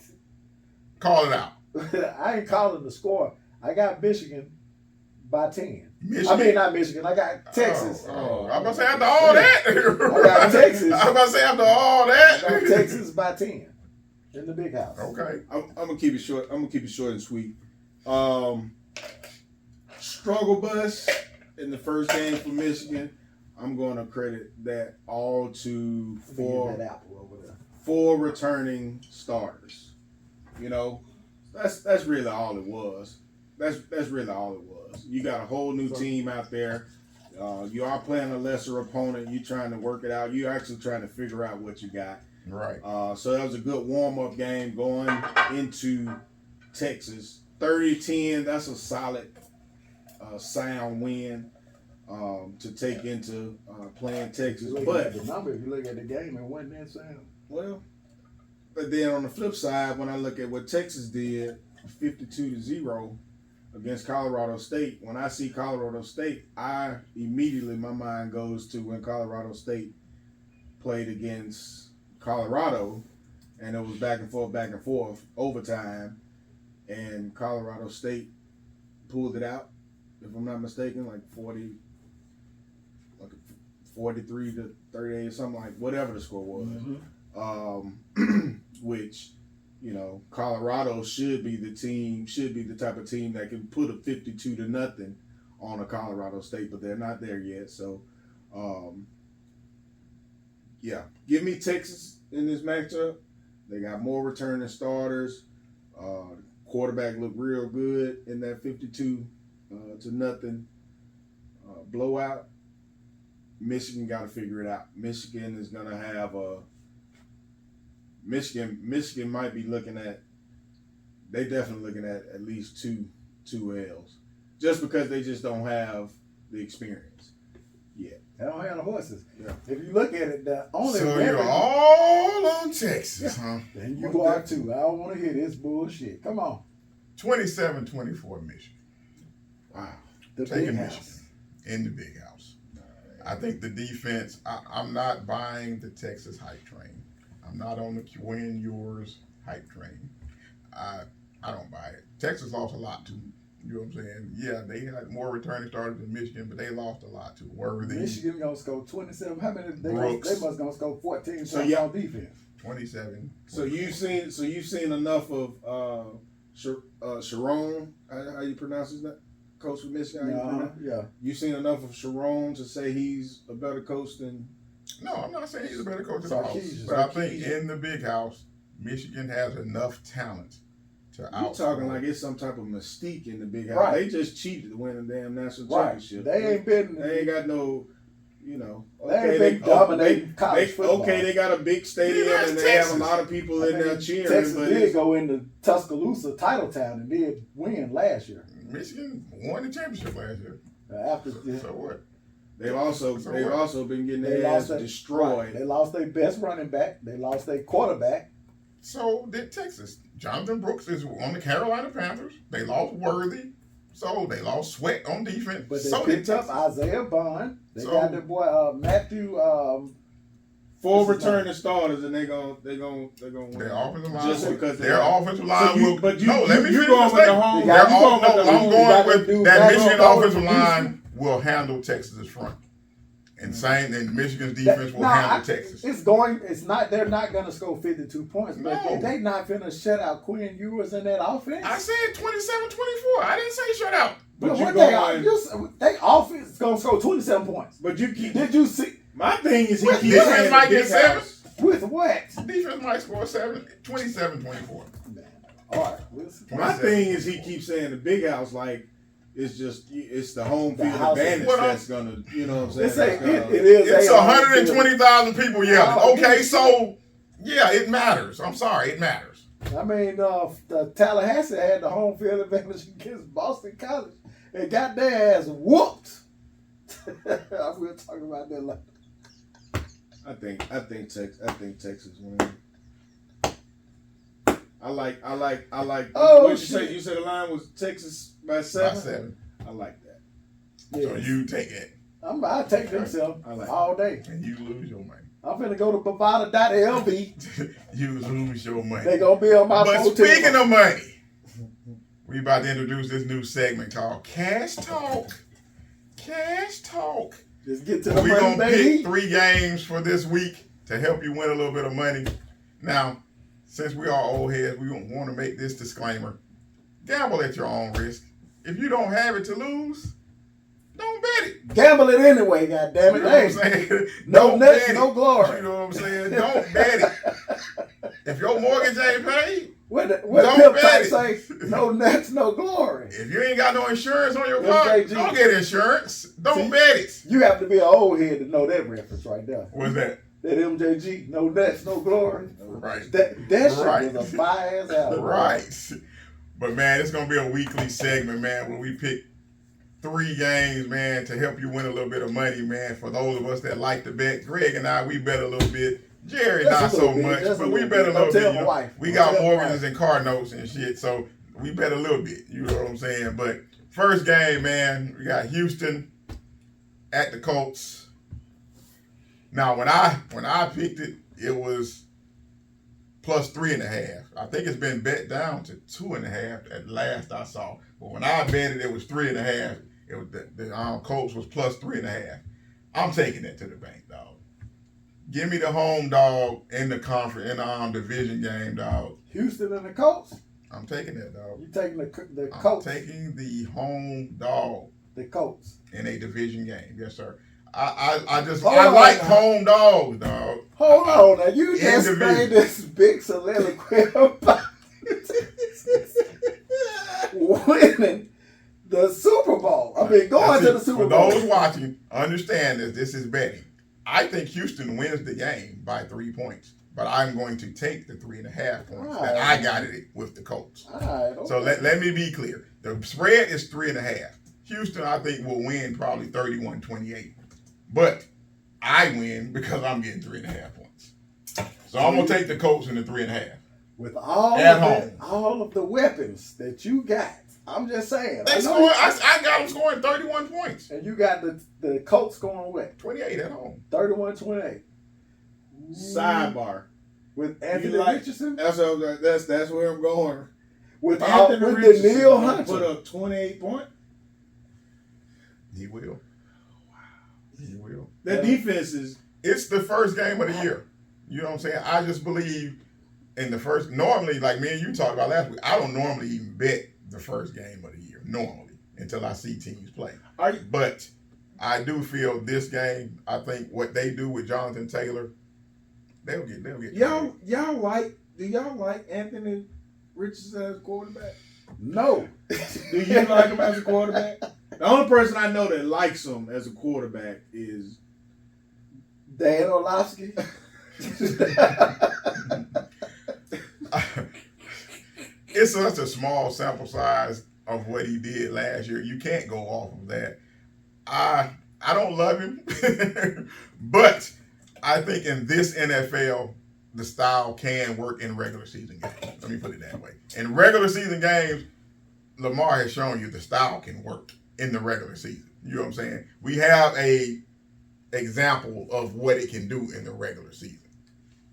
Call it out.
I ain't calling the score. I got Michigan by 10.
Michigan?
I mean, not Michigan. I got Texas.
I'm about to say after all that.
I got Texas.
I'm about to say after all that.
I got Texas by 10 in the big house.
Okay.
I'm gonna keep it short. I'm gonna keep it short and sweet. Struggle bus in the first game for Michigan. I'm going to credit that all to
That apple over there.
4 returning starters. You know, That's really all it was. That's really all it was. You got a whole new team out there. You are playing a lesser opponent. You're trying to work it out. You're actually trying to figure out what you got.
Right.
So that was a good warm-up game going into Texas. 30-10, that's a solid, sound win to take into playing Texas. But
the number, if you look at the game, it wasn't that sound.
Well, but then on the flip side, when I look at what Texas did, 52-0 against Colorado State, when I see Colorado State, I immediately, my mind goes to when Colorado State played against Colorado, and it was back and forth, overtime, and Colorado State pulled it out, if I'm not mistaken, like 43 to 38 or something, like whatever the score was.
Mm-hmm.
Which, you know, Colorado should be the type of team that can put a 52-0 on a Colorado State, but they're not there yet. So, yeah, give me Texas in this matchup. They got more returning starters. Quarterback looked real good in that 52-0 blowout. Michigan got to figure it out. Michigan is going to have a Michigan might be looking at. They definitely looking at least two L's, just because they just don't have the experience yet.
They don't have the horses.
Yeah.
If you look at it, the only
So you're all on Texas, huh?
and you are too. I don't want to hear this bullshit. Come on.
27-24 Michigan.
Wow.
The
Taking
big
Michigan
house.
in the big house. I think the defense, I'm not buying the Texas hype train. I'm not on the win yours hype train. I don't buy it. Texas lost a lot too. You know what I'm saying? Yeah, they had more returning starters than Michigan, but they lost a lot too. Worthy.
Michigan gonna score 27. How many? They
Brooks.
must gonna score 14
So,
points
yeah.
on defense.
27.
So you've seen enough of Sharon. How you pronounce his name? Coach from Michigan.
Yeah.
You've seen enough of Sharon to say he's a better coach than.
No, I'm not saying he's a better coach at all.
Sarkisian.
But I think in the big house, Michigan has enough talent to
You're talking like it's some type of mystique in the big house.
Right.
They just cheated to win the damn national
Right.
championship.
They ain't been.
They ain't got no, you know.
They ain't been dominating college football.
Okay, they got a big stadium
Yeah,
and they
Texas.
have a lot of people in there cheering.
Texas
but
did go into Tuscaloosa, Titletown, and did win last year.
Michigan won the championship last year.
After
So what?
they've also been getting
they
their ass
lost
destroyed.
Right. They lost their best running back. They lost their quarterback.
So did Texas. Jonathan Brooks is on the Carolina Panthers. They lost Worthy. So they lost Sweat on defense.
But they
so did
picked up
Texas.
Isaiah Bond. They
So-
got the boy Matthew.
4
What's his
returning starters, and they're gonna win.
Their offensive line,
Just because
their
they-
offensive line
you-
will.
but you-
no, let me
you
finish
going
the
with the
statement.
home-
You got-
Their
you
off-
going with the
no, I'm
home-
going
you got
with
to do
that
back
Michigan
on
offensive
Houston.
line will handle Texas's front, and same, and Michigan's defense will handle Texas.
It's not. They're not gonna score 52 points. But
No.
they not finna shut out Quinn Ewers in that offense.
I said 27-24. I didn't say shut out.
But
But
you
what
going?
they offense is gonna score 27 points.
But you keep.
Did you see
My thing is he
Well,
keeps
defense
saying
might
the
get
big
7.
house.
with what?
Defense might score 27-24.
All right, listen.
My thing is he keeps saying the big house like it's the home
The
field
house is-
advantage
What
that's gonna, you know what I'm
It's
saying?
it is.
It's
a
120,000 people yelling.
Oh,
Okay, so yeah, it matters. I'm sorry, it matters.
I mean, the Tallahassee had the home field advantage against Boston College and got their ass whooped. We'll talk about that later.
I think Texas wins. I like.
Oh,
What you
shit.
say? You said the line was Texas by
By
7.
7.
I like that.
So you take it
I take themselves
I like
all day.
and you lose your money.
I'm finna go to Bovada.lv.
You lose your money.
They gonna be on my
But
hotel.
speaking of money, we about to introduce this new segment called Cash Talk. Cash Talk.
Just get to the
We're
money,
going to
baby.
pick 3 games for this week to help you win a little bit of money. Now, since we are old heads, we want to make this disclaimer. Gamble at your own risk. If you don't have it to lose, don't bet it.
Gamble it anyway, goddammit.
You know what I'm
Hey,
saying?
no
Don't
nuts,
bet
no
it.
glory.
You know what I'm saying? Don't bet it. If your mortgage ain't paid,
What
Don't
Pip
bet
type
it.
say? No nuts, no glory.
If you ain't got no insurance on your car,
MJG.
don't get insurance. Don't
See?
bet it.
You have to be an old head to know that reference right there.
What's that?
That MJG, no nuts, no glory.
Right.
That
Right.
shit was a fire as hell.
Right. But man, it's gonna be a weekly segment, man, where we pick 3 games, man, to help you win a little bit of money, man. For those of us that like to bet, Greg and I, we bet a little bit. Jerry,
Just a
not so
little bit,
much,
just a
but we
little
bet a
bit.
little
Don't tell
bit.
my wife.
We
Don't
got
tell my
mortgages
wife.
and car notes and shit, so we bet a little bit. You know what I'm saying? But first game, man, we got Houston at the Colts. Now, when I picked it, it was plus 3.5. I think it's been bet down to 2.5 at last I saw. But when I bet it, it was 3.5. It was the Colts was plus 3.5. I'm taking that to the bank, dog. Give me the home dog in the conference in the division game, dog.
Houston and the Colts.
I'm taking that, dog.
You taking the
I'm
Colts?
taking the home dog
The Colts.
in a division game. Yes, sir. I
Hold
I
on
like
now.
home dogs, dog.
Hold on, now you
In
just
division.
made this big soliloquy about winning the Super Bowl. I mean, going to the Super
For
Bowl.
those watching, understand that this is betting. I think Houston wins the game by 3 points, but I'm going to take the 3.5 points that I got it with the Colts.
All right, okay.
So let me be clear. The spread is 3.5. Houston, I think, will win probably 31-28. But I win because I'm getting 3.5 points. So I'm going to take the Colts in the 3.5.
With all
At
of
home.
all of the weapons that you got, I'm just saying.
They scored, I got them scoring 31 points.
And you got the Colts scoring what?
28 at home.
31-28.
Sidebar.
With Anthony
You like-
Richardson?
That's where I'm going.
With
Anthony
the
Richardson
Neil
gonna
Hunter.
put up 28 points.
He will. He will.
The defense is
It's the first game of the year. You know what I'm saying? I just believe in the first. Normally, like me and you talked about last week, I don't normally even bet the first game of the year, normally, until I see teams play. But I do feel this game, I think what they do with Jonathan Taylor, they'll get
do y'all like Anthony Richardson as a quarterback?
No.
Do you like him as a quarterback? The only person I know that likes him as a quarterback is
Dan Orlovsky.
It's such a small sample size of what he did last year. You can't go off of that. I don't love him, but I think in this NFL, the style can work in regular season games. Let me put it that way. In regular season games, Lamar has shown you the style can work in the regular season. You know what I'm saying? We have a example of what it can do in the regular season.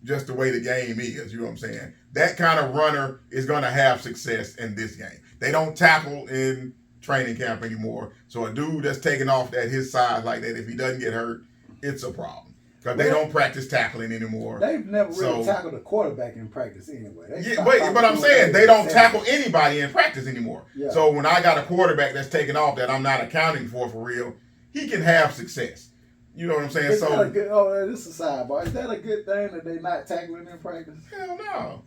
Just the way the game is, you know what I'm saying? That kind of runner is going to have success in this game. They don't tackle in training camp anymore. So a dude that's taking off at his size like that, if he doesn't get hurt, it's a problem. Because they don't practice tackling anymore.
They've never really tackled a quarterback in practice anyway.
Yeah, but I'm saying they don't tackle anybody in practice anymore.
Yeah.
So when I got a quarterback that's taking off that I'm not accounting for real, he can have success. You know what I'm saying?
Is that a good, this is a sidebar. Is that a good thing that they not tackling in practice?
Hell no.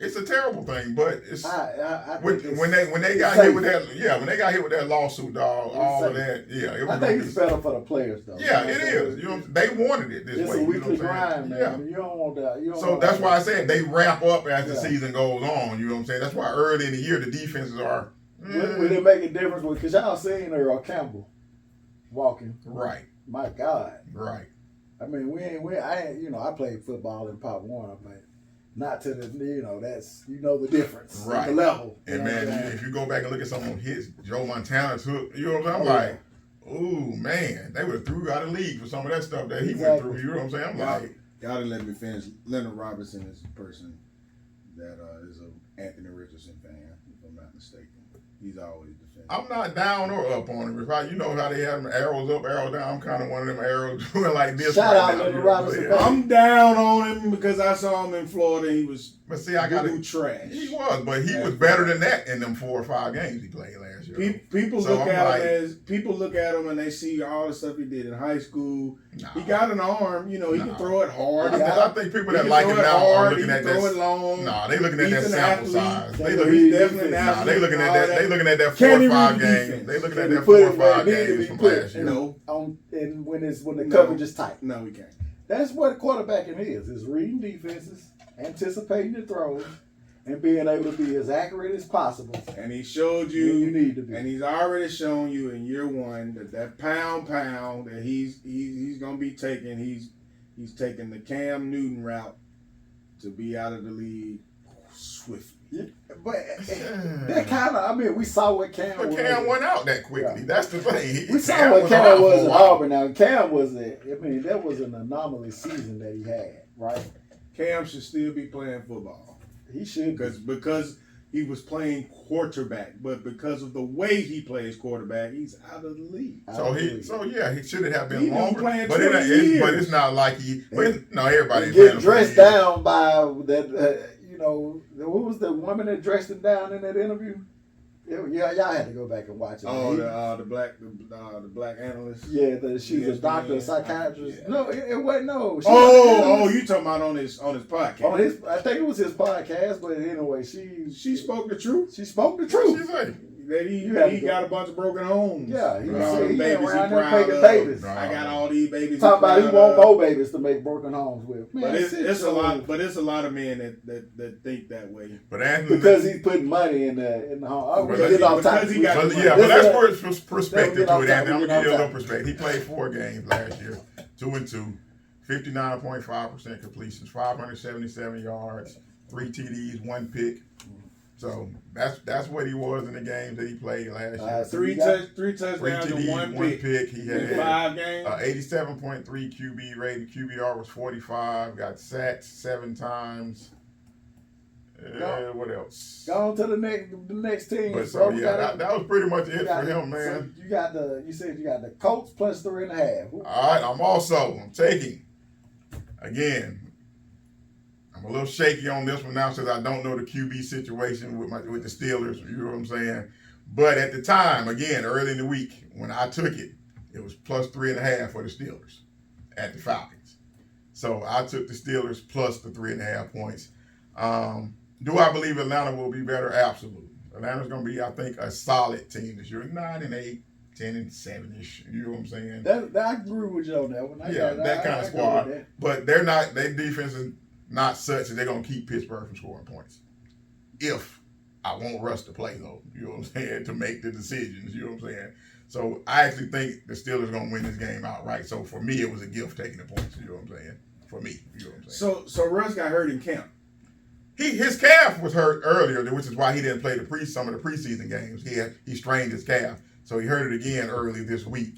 It's a terrible thing, but it's
I
when
think
they got hit with that when they got hit with that lawsuit, dog, all of that, it was.
I think it's better for the players though.
Yeah, it is. You know, they wanted it this
it's
way.
It's a weekly
you know what I'm saying?
grind, man.
Yeah.
You don't want that. You don't
So
want
that's
that.
why I said they ramp up as the season goes on. You know what I'm saying? That's why early in the year the defenses are.
Will it make a difference? Because y'all seen Earl Campbell walking.
Right.
My God.
Right.
I mean, I played football in Pop Warner, but not to the, that's, the difference.
Right.
The level.
And man, if you go back and look at some of his, Joe Montana's hook, you know what I'm saying? I'm like, ooh, man, they would have threw out of the league for some of that stuff that he went through. You know what I'm saying? I'm like.
Y'all didn't let me finish. Leonard Robinson is a person that is an Anthony Richardson fan, if I'm not mistaken. He's always defending.
I'm not down or up on him. You know how they have them arrows up, arrows down. I'm kind of one of them arrows doing like this.
Shout out
now,
Leonard Robinson.
I'm down on him because I saw him in Florida. He was
but see, I got
trash.
He was, but he was better than that in them 4 or 5 games he played last year.
People
So
look
I'm
at
like-
him as people look at him and they see all the stuff he did in high school.
Nah.
He got an arm, you know. He
Nah.
can throw it hard.
I think people
He
that
can
like
throw
him
it
now are
hard,
looking
he
at
can throw
that.
it long.
Nah, they looking at
He's
that
an
sample
athlete.
size.
He's definitely an athlete.
They looking at that. They looking at that 4
Can
or
he
5
read the
games.
defense?
They looking
Can
at
he
that
put
4 or
it where
5
it need to
games
be
from
put
last year.
No.
And when the
No.
coverage is tight.
No, we can't.
That's what quarterbacking is reading defenses, anticipating the throws, and being able to be as accurate as possible.
And he showed
When
you,
you need to be.
and he's already shown you in year 1 that pound that he's gonna be taking. He's taking the Cam Newton route to be out of the league swiftly.
Yeah, but that kind of, I mean, we saw what Cam
But
was.
Cam went out that quickly.
Yeah.
That's the thing.
We saw
Cam
what
was
Cam
out for
was
a
in
while.
Auburn. Now, Cam was that was an anomalous season that he had, right?
Cam should still be playing football
He should be.
because he was playing quarterback, but because of the way he plays quarterback, he's out of the league.
He should have been
He been
longer.
playing
But
20
but
years.
it's not like he. But no, everybody
And
playing
get
him
dressed
for years.
down by that. Who was the woman that dressed him down in that interview? Yeah, y'all had to go back and watch it.
Oh, the black analyst.
Yeah, she's a
ESPN.
doctor, a psychiatrist.
Yeah.
No, it wasn't. No. She was an analyst.
You talking about on his podcast?
On his, I think it was his podcast, but anyway,
She spoke the truth.
She spoke the
What
truth.
she say?
That
You had
he
to
got
go.
a bunch of broken homes.
Yeah, he
And
was
all
saying
them
he
babies
around
he
there
proud
making
of.
babies.
I got all these babies.
Talking about he
proud
want
of.
more babies to make broken homes with. Man,
But it's
sit
a
your-
lot. But it's a lot of men that think that way.
But Anthony,
because he's putting money in the home. Oh, we
Because
get
he-
off topic.
because he got-
but yeah, but
Let's
that's
get-
where it's perspective
get
to
off
it,
topic,
Anthony. I'm
get
gonna give you a
off
little
topic.
perspective. He played 4 games last year, 2-2, 59.5% completions, 577 yards, 3 TDs, 1 pick. So that's what he was in the games that he played last year.
Three
Three
touchdowns
TDs,
and 1
1
pick
pick. He
in
had
5 games.
87.3 QB rating. QBR was 45. Got sacked 7 times. What else?
Go on to the next team.
But so
bro. We
yeah,
got-
that was pretty much it
we got-
for him, man.
So you said you got the Colts plus 3.5.
All right, I'm taking, again, I'm a little shaky on this one now since I don't know the QB situation with the Steelers, you know what I'm saying? But at the time, again, early in the week, when I took it, it was plus 3.5 for the Steelers at the Falcons. So I took the Steelers plus the 3.5 points. Do I believe Atlanta will be better? Absolutely. Atlanta's going to be, I think, a solid team this year. 9-8, 10-7-ish. You know what I'm saying?
I agree with you on that one.
That kind of squad. But their defense is not such that they're going to keep Pittsburgh from scoring points. If I want Russ to play, though, you know what I'm saying, to make the decisions, you know what I'm saying. So I actually think the Steelers are going to win this game outright. So for me, it was a gift taking the points, you know what I'm saying. For me, you know what I'm saying.
So Russ got hurt in camp.
His calf was hurt earlier, which is why he didn't play some of the preseason games. He strained his calf, so he hurt it again early this week.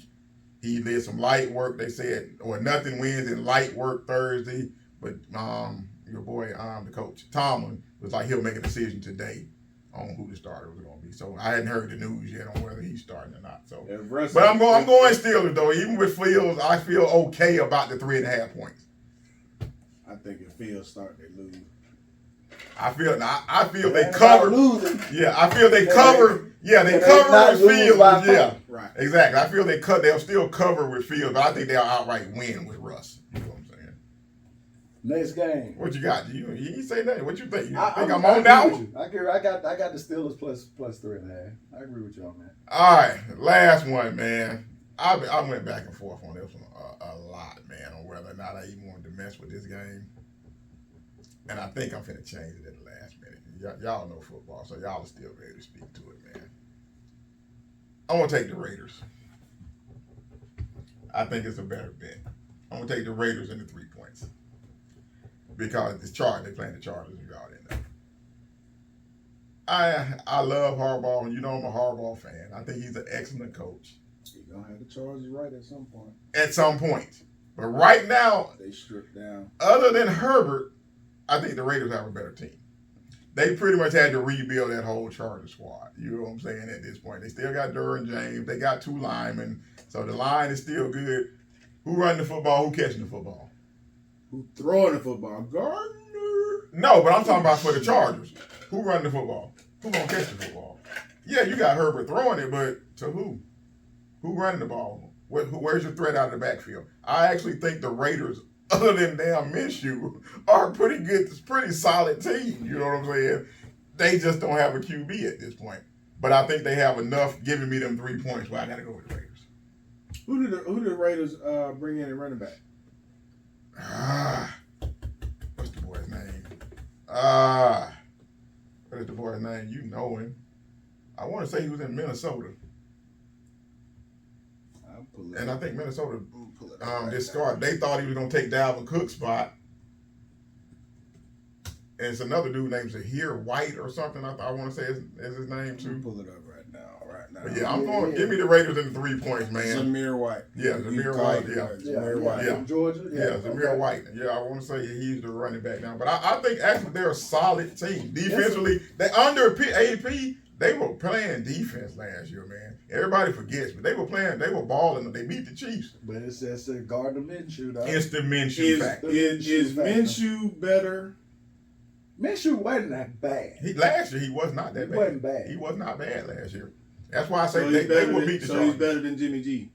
He did some light work. They said, or nothing Wednesday, light work Thursday. But your boy, the coach Tomlin, was like he'll make a decision today on who the starter was going to be. So I hadn't heard the news yet on whether he's starting or not. So, but I'm going Steelers though. Even with Fields, I feel okay about the 3.5 points.
I think if Fields start, they lose.
I feel they cover.
Losing.
Yeah, I feel they cover. Yeah, they cover
not
with
losing
Fields.
by
Yeah,
five.
Right.
exactly. I feel they'll still cover with Fields, but I think they'll outright win with Russ. You know what I'm saying?
Next game.
What you got? You ain't say that. What you think? You think
I
I'm on that
agree
one?
with you. I got the Steelers plus 3.5. I agree with you on that.
All right, last one, man. I went back and forth on this one a lot, man, on whether or not I even wanted to mess with this game. And I think I'm finna change it at the last minute. Y'all know football, so y'all are still ready to speak to it, man. I'm gonna take the Raiders. I think it's a better bet. I'm gonna take the Raiders in the 3 points. Because it's Chargers, they playing the Chargers, if y'all didn't know. I love Harbaugh, and you know I'm a Harbaugh fan. I think he's an excellent coach.
He's gonna have the Chargers right at some point.
At some point. But right now,
They stripped down.
other than Herbert, I think the Raiders have a better team. They pretty much had to rebuild that whole Chargers squad. You know what I'm saying at this point. They still got Derwin James. They got 2 linemen. So the line is still good. Who running the football? Who catching the football?
Who throwing the football? Gardner.
No, but I'm talking about for the Chargers. Who running the football? Who gonna catch the football? Yeah, you got Herbert throwing it, but to who? Who running the ball? Where's your threat out of the backfield? I actually think the Raiders, other than damn Minshew, are a pretty good, pretty solid team. You know what I'm saying? They just don't have a QB at this point. But I think they have enough giving me them 3 points where I got to go with the Raiders.
Who did the Raiders bring in at running back?
What's the boy's name? What is the boy's name? You know him. I want to say he was in Minnesota. And I think Minnesota discarded. They thought he was going to take Dalvin Cook's spot. And it's another dude named Zahir White or something. I want to say is his name too.
Pull it up right now.
But yeah, I'm going. Give me the Raiders in the 3 points, man.
Zamir White.
Yeah, Zamir White. Yeah,
Zamir White.
From Georgia.
Yeah, Zamir White. Yeah, I want to say he's the running back now. But I think actually they're a solid team. Defensively, they under AP. They were playing defense last year, man. Everybody forgets, but they were playing. They were balling. They beat the Chiefs.
But it's just a Gardner Minshew, though.
It's the Minshew factor.
Is Minshew better?
Minshew wasn't that bad.
Last year he was not that bad.
He wasn't bad.
He was not bad last year. That's why I say
So
they will beat the
So
Chargers.
he's better than Jimmy G.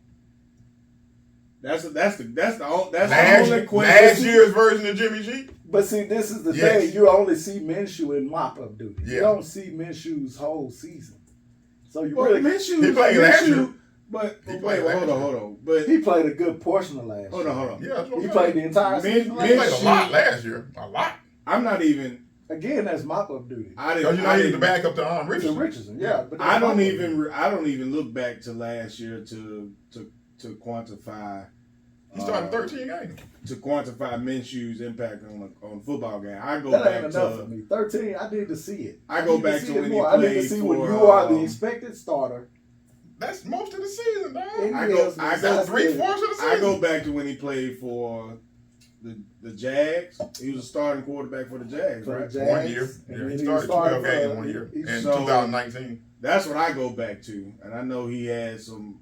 That's the only question.
Last year's version of Jimmy G.
But see, this is the
Yes.
thing. You only see Minshew in mop-up duty.
Yeah.
You don't see Minshew's whole season. So you
Well,
really
Minshew.
He played last year.
But
He
wait,
played last
hold
year.
on. But
he played a good portion of last year.
hold on.
Yeah, that's what
He
I'm
played
saying.
the entire season.
He played a
Minshew-
lot last year. A lot.
I'm not even.
Again, that's mop-up duty.
Because you know he's the backup to
To
Richardson.
Richardson, yeah. But
I
that's
don't
mop-up duty.
even look back to last year to quantify.
He started 13 games.
To quantify Minshew's impact on football game. I go
That
back
ain't enough for
to.
me. 13, I need to see it.
I go
need
back
see
to
it
when he
more. I need to
played
see when
for,
you are the expected starter.
That's most of the season, dog.
And
I
yes,
go
that's
3/4
it.
of the season.
I go back to when he played for the Jags. He was a starting quarterback for the Jags,
For the
right?
Jags,
1 year.
and
Yeah,
then
he started 12
for-
games 1 year.
he-
In
so-
2019.
That's what I go back to, and I know he had some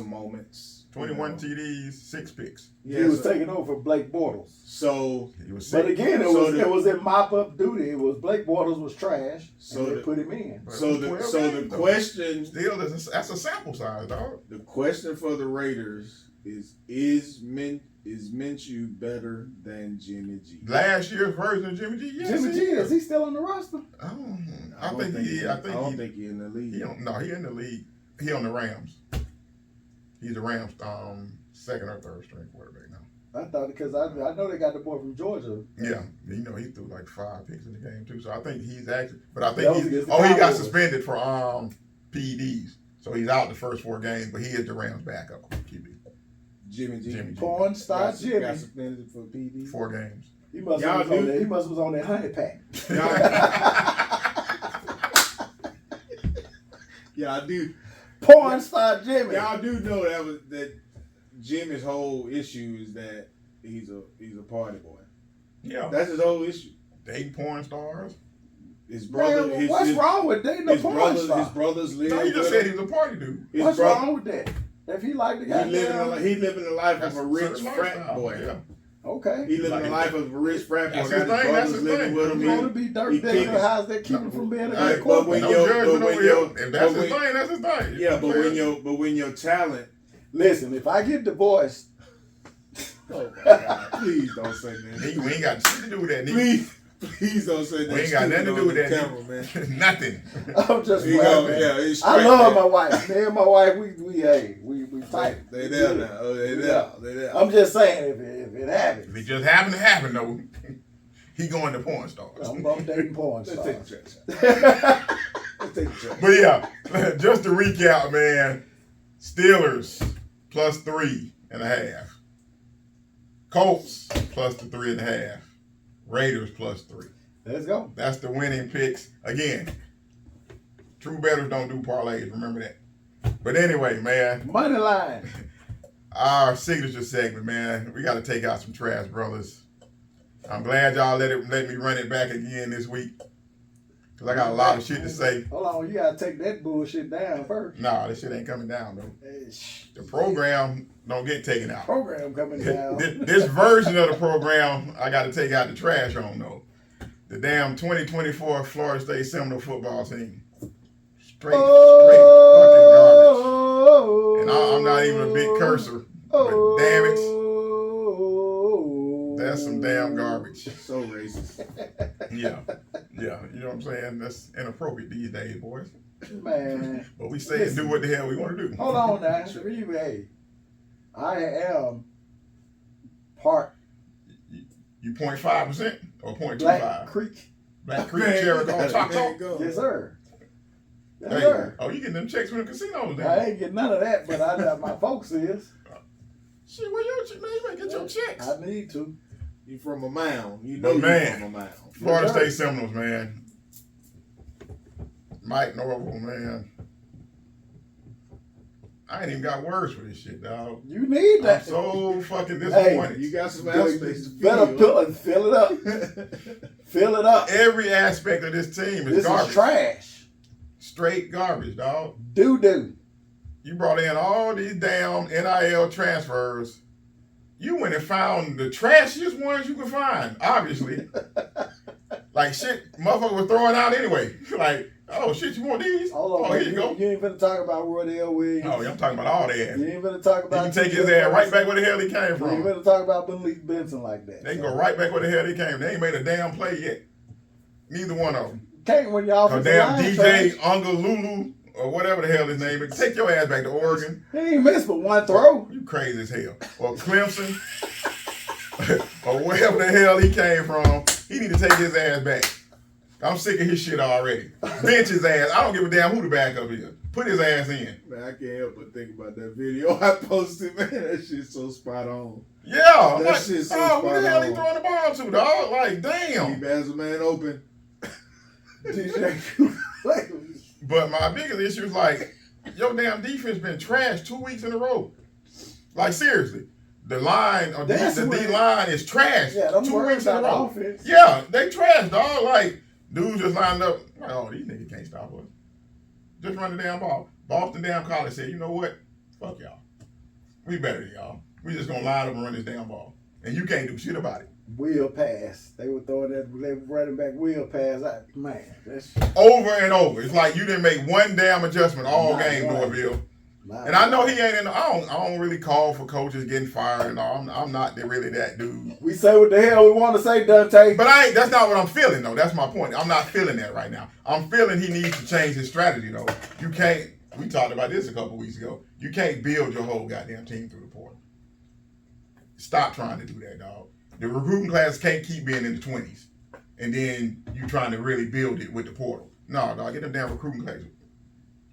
moments.
21 TDs, 6 picks.
He was taking over for Blake Bortles.
So
He was
But
sick.
again,
So
it was in mop-up duty. It was Blake Bortles was trash,
So
and they put him in.
But
so
it was
the
12
so the
games, though.
question
Still, that's a sample size, dog.
the question for the Raiders is Minshew better than Jimmy G?
Last year's version of Jimmy G. Yes,
Jimmy G, is he still on the roster?
I
don't
think he. I
I don't
think
think he's in the league.
he don't. No, he in the league. He on the Rams. He's the Rams' second or third string quarterback now.
I thought because I know they got the boy from Georgia.
Yeah, you know he threw like 5 picks in the game too. So I think he's actually. But I
That
think
was
he's.
against the
Oh, he got
Cowboys.
suspended for PEDs, so he's out the first 4 games. But he is the Rams' backup QB.
Jimmy G.
Jimmy G.
Porn star
got
Jimmy.
suspended for PD.
4 games.
He must
Y'all
have was on
do-
that. He must was on that honey pack.
Yeah, I do.
Porn star Jimmy.
Y'all do know that Jimmy's whole issue is that he's a party boy.
Yeah,
That's his whole issue.
dating porn stars.
His brother.
Man,
his,
what's
his,
wrong with dating a
his
porn
brothers.
star?
His brothers live.
No, you just
with
said
him.
he was a party dude.
His
What's
brother-
wrong with that? If he like the
He
guy,
living the life
That's
of a rich
certain
frat
lifestyle,
boy.
Yeah.
okay.
He living
Like
the
it.
life of a rich frat boy.
That's
Got
his
his
thing, that's
brothers
his
living
thing.
with him.
You want to be Dirk
he
Diggler?
keeps-
How's that keep him from being a
But
good
when
quarterback?
No
your-
judgment
but when
over
your-
him. If that's
but
his
when-
thing, that's his thing.
Yeah, but when your talent.
Listen, if I get divorced,
Oh my God! Please don't say that.
We ain't got shit to do with that, nigga.
Please don't say that.
We ain't got nothing to do with that,
camera, man.
nigga. Nothing.
I'm just
You know,
laughing.
yeah, it's
I
straight,
love
man.
my wife. Me and my wife, we tight.
They
We
there
good.
now. Oh, they
Yeah.
there. They there.
I'm just saying, if it
If
happens,
it just happened to happen, though, he going to porn stars.
I'm dating porn
Let's take
stars.
the trash. Let's take the trash.
But yeah, just to recap, man, Steelers plus 3.5. Colts plus the 3.5. Raiders plus 3.
Let's go.
That's the winning picks. Again, true bettors don't do parlays. Remember that. But anyway, man,
Money line.
our signature segment, man. We got to take out some trash, brothers. I'm glad y'all let me run it back again this week. Because I got a lot of shit to say.
Hold on, you gotta take that bullshit down first.
Nah, this shit ain't coming down, though.
Hey,
The program don't get taken out.
program coming down.
This version of the program, I got to take out the trash on, though. The damn 2024 Florida State Seminole football team. Straight fucking garbage. And I'm not even a big cursor, but damn it, that's some damn garbage.
So racist.
Yeah, you know what I'm saying? That's inappropriate these days, boys.
Man.
But we say and do what the hell we want to do.
Hold on now. Hey, I am part
You 0.5% or 0.25?
Black Creek.
Black Creek, Jericho, Choctaw.
Yes, sir. Yes,
Hey,
sir.
oh, you getting them checks from the casinos then?
I ain't getting none of that, but I know my folks is.
Shit, where you better get your checks.
I need to.
You from a mound. You
But
know
man,
you from a mound.
Florida
Yes, sir.
State Seminoles, man. Mike Norville, man. I ain't even got words for this shit, dog.
You need
I'm
that.
so fucking disappointed.
You got some aspects to
Better
feel.
fill it up. Fill it up.
Every aspect of this team is
This
garbage.
is trash.
Straight garbage, dog.
Doo-doo.
You brought in all these damn NIL transfers. You went and found the trashiest ones you could find, obviously. Like shit, motherfucker was throwing out anyway. Like, oh shit, you want these?
Hold on,
Oh,
man.
here you go.
You ain't finna talk about Roydell Williams.
Oh, yeah, I'm talking about all their ass.
You ain't finna talk
They
about.
can take his ass right back where the hell he came
You ain't
from.
finna talk about Malik Benson like that.
They can go right back where the hell they came. They ain't made a damn play yet. Neither one of them.
Can't when y'all
Cause
for
damn
line
DJ
trash.
Lulu or whatever the hell his name is. Take your ass back to Oregon.
He ain't missed but one throw.
You crazy as hell. Or Clemson. Or wherever the hell he came from. He need to take his ass back. I'm sick of his shit already. Bench his ass. I don't give a damn who the backup is. Put his ass in.
Man, I can't help but think about that video I posted, man. That shit's so spot on.
Yeah. I'm
That
like,
shit's so
oh, who the
spot
hell he
on.
throwing the ball to, dog? Like, damn.
Keep as a man open.
DJ.
But my biggest issue is like, your damn defense been trashed 2 weeks in a row. Like, seriously. The line, or
That's
the
what-
D line is trash.
Yeah, them
2
worries
weeks in a
about
row.
offense.
Yeah, they trash, dog. Like, dudes just lined up. Like, oh, these niggas can't stop us. Just run the damn ball. Boston damn college said, you know what? Fuck y'all. We better than y'all. We just gonna line up and run this damn ball. And you can't do shit about it.
Wheel pass. They were throwing that. They were running back wheel pass. Man, that's
Over and over. It's like you didn't make one damn adjustment all
Not
game,
one.
Norville.
not
And I know he ain't in the, I don't really call for coaches getting fired and all. I'm not really that dude.
We say what the hell we want to say, Dante.
But that's not what I'm feeling though. That's my point. I'm not feeling that right now. I'm feeling he needs to change his strategy though. You can't, we talked about this a couple weeks ago. You can't build your whole goddamn team through the portal. Stop trying to do that, dog. The recruiting class can't keep being in the 20s. And then you trying to really build it with the portal. No, dog, get them damn recruiting classes.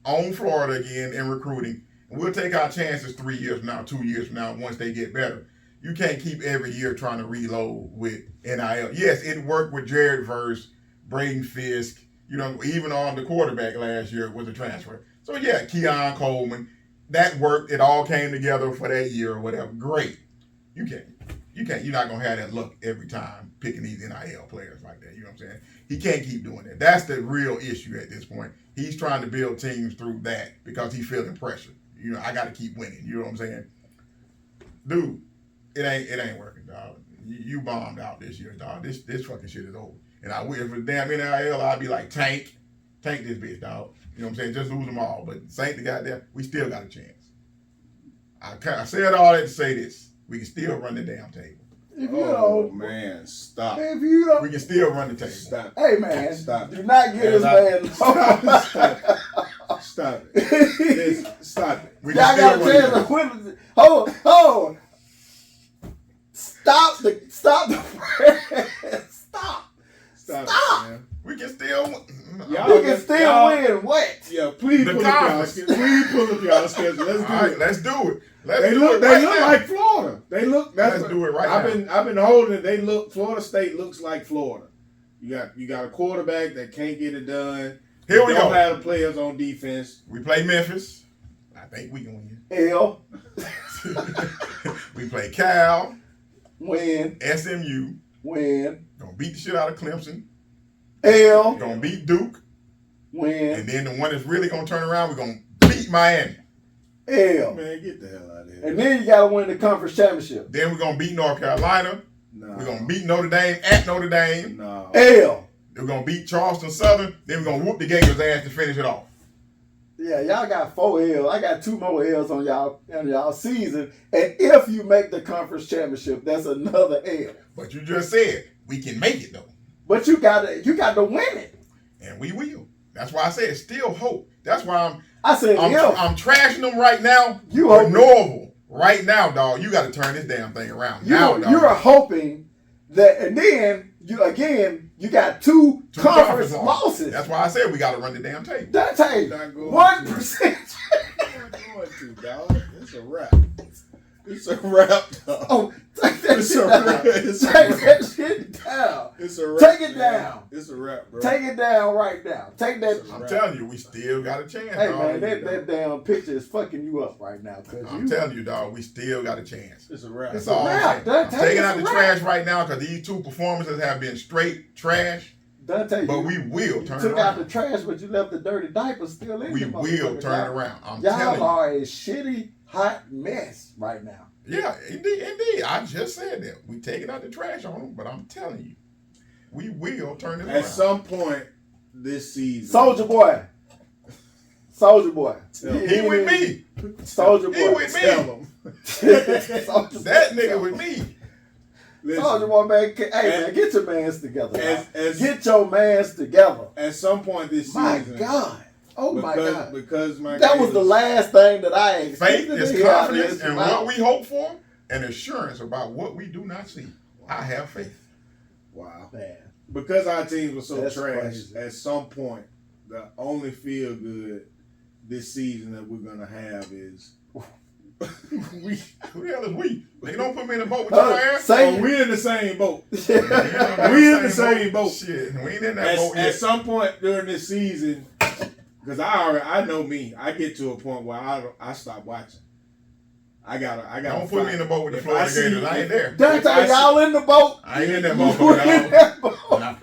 On Florida again in recruiting. And we'll take our chances 3 years from now, 2 years from now, once they get better. You can't keep every year trying to reload with NIL. Yes, it worked with Jared Verse, Braden Fisk, you know, even on the quarterback last year was a transfer. So yeah, Keon Coleman, that worked. It all came together for that year or whatever. Great. You can't. You're not gonna have that luck every time picking these NIL players like that. You know what I'm saying? He can't keep doing that. That's the real issue at this point. He's trying to build teams through that because he's feeling pressure. You know, I got to keep winning. You know what I'm saying? Dude, it ain't working, dog. You bombed out this year, dog. This fucking shit is over. And I wish for damn NIL, I'd be like tank this bitch, dog. You know what I'm saying? Just lose them all. But Saint the goddamn, we still got a chance. I said all that to say this. We can still run the damn table.
If you
Oh,
don't,
man. Stop.
if you don't,
We can still run the table.
Stop.
hey man,
Stop.
do not get this
Man,
man.
Stop it. Stop it.
We
Y'all
can
gotta
still run
tell
the table.
the women. Hold. Stop the press. Stop.
Stop
Stop.
it, man.
We can still
Y'all-
We can still win. What?
Yeah, please
The
pull up y'all
conference.
schedule. Please pull up y'all schedule. Let's
All
do
right,
it.
let's do it. Let's
They
do
look.
it
They
right
look
now.
like Florida. They look.
Let's do it right now.
I've been holding it. They look. Florida State looks like Florida. You got a quarterback that can't get it done.
Here we
Don't
go.
have the players on defense.
We play Memphis. I think we can win.
L.
We play Cal,
Win.
SMU.
Win.
Gonna beat the shit out of Clemson.
L.
Gonna beat Duke.
Win.
And then the one that's really gonna turn around, we're gonna beat Miami.
L.
Man, get the hell out of here.
And then you gotta win the conference championship.
Then we're gonna beat North Carolina.
No.
We're gonna beat Notre Dame at Notre Dame.
No.
L.
We're gonna beat Charleston Southern. Then we're gonna whoop the Gators' ass to finish it off.
Yeah, y'all got 4 L's. I got 2 more L's on y'all season. And if you make the conference championship, that's another L.
But you just said we can make it though.
But you got to win it.
And we will. That's why I said still hope. That's why
I said
I'm trashing them right now.
You
but
hope
Norval, right now, dog, you got to turn this damn thing around. Dog.
You're hoping that, and then you got two conference losses.
That's why I said we got to run the damn tape.
Dante, 1%.
Dog. It's a wrap. It's a wrap, dog.
Oh, take that
It's
shit
a
down.
wrap. It's a
Take
wrap.
that shit down.
It's a wrap.
Take it
man.
down.
It's a wrap, bro.
Take it down right now. Take that.
I'm telling you, we still got a chance.
Hey
dog.
man, that damn picture is fucking you up right now.
I'm telling you, dog, we still got a chance.
It's a wrap.
It's
That's all
a
I'm
wrap.
saying. I'm
Dante,
taking out
it's
the
a wrap.
trash right now because these 2 performances have been straight trash.
Dante,
But we will
you
turn
took
it
out the
around.
trash, but you left the dirty diapers still in.
We
the
will
motherfucker,
turn it
y'all.
around. I'm telling
Y'all
you.
are a shitty, hot mess right now.
Yeah, indeed. I just said that. We taking out the trash on them, but I'm telling you, we will turn it around.
At some point this season,
Soldier boy.
He with me.
Soldier
He
boy.
with me.
tell them.
That nigga with me.
Soldier boy, man. Hey, man, get your mans together.
as-
Get your mans together.
At some point this
My
season,
God. Oh, my God.
because my
That was the last thing that I expected
Faith
to
is
hear out of
confidence
his
in
mouth.
what we hope for and assurance about what we do not see. I have faith.
wow.
Man.
Because our teams were so
That's
trash,
crazy.
at some point, the only feel good this season that we're gonna have is
We, who the hell is we? They don't put me in the boat with your ass.
Say
oh, we're in the same boat.
We
We in the same boat.
Shit, we ain't in that boat
At
yet.
some point during this season, because I know me, I get to a point where I stop watching. I gotta.
Don't put me in the boat with the
If
Florida
I see-
Gators. I ain't there.
Dante, y'all in the boat?
I ain't in that
You in
motherfucker,
that boat?
dog.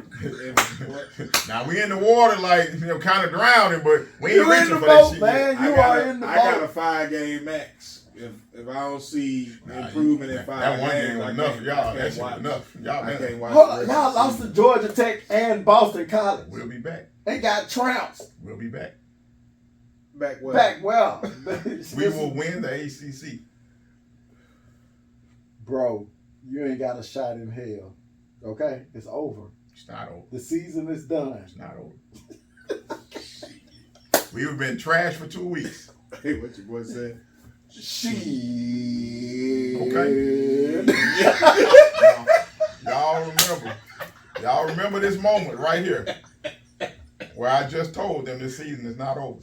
Now we in the water, like kind of drowning, but we ain't
You in
reaching
the
for that
boat,
shit.
man.
yet.
You are in the
I got a
boat.
5-game max. If I don't see
Nah,
improvement in
that
5
one
games,
game
I
was enough,
can't-
y'all.
I
That
can't
shit was
watch.
enough. Y'all,
I can't watch.
Hold
the
on,
rest
y'all
of the
lost to
season.
Georgia Tech and Boston College.
We'll be back.
They got trounced.
We'll be back.
Back well.
Back well.
We will win the ACC.
Bro, you ain't got a shot in hell. Okay? It's over.
It's not over.
The season is done.
It's not over. We've been trash for 2 weeks.
Hey, what your boy said?
Shit.
Okay. Y'all remember this moment right here where I just told them this season is not over.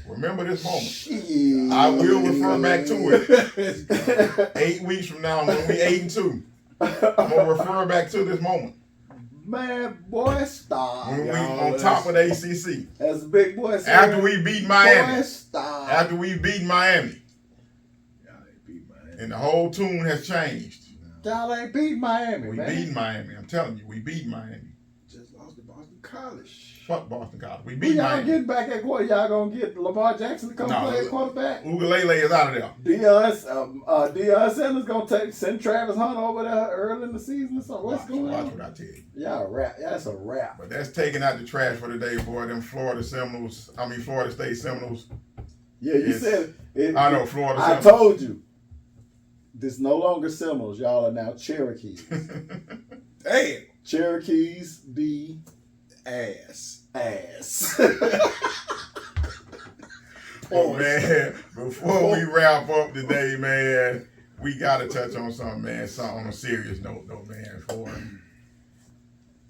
Remember this moment.
Shit.
I will refer back to it 8 weeks from now when we 8-2. I'm gonna refer back to this moment
Man, boy, stop.
when we
Y'all,
on top of the ACC
As the big boy said.
after we beat Miami.
Boy, stop.
After we beat Miami,
Y'all ain't beat Miami.
and the whole tune has changed.
Y'all ain't beat Miami,
We
man.
beat Miami. I'm telling you, we beat Miami.
Just lost to Boston College.
Fuck Boston College. We
Who
beat
y'all
Miami.
getting back at quarter? Y'all gonna get Lamar Jackson to come
No,
play at quarterback?
Ugalele is out of there.
Deion Sanders gonna send Travis Hunt over there early in the season or something. What's going
Watch
on?
what I tell you.
Y'all a rap. That's a rap.
But that's taking out the trash for the day, boy. Them Florida State Seminoles.
Yeah, you
Yes.
said it.
I know Florida
I
Seminoles.
told you. This no longer Seminoles. Y'all are now Cherokees.
Damn.
Cherokees be
Ass.
ass.
Oh man, before we wrap up today, man, we gotta touch on something, man. Something on a serious note, though, man. For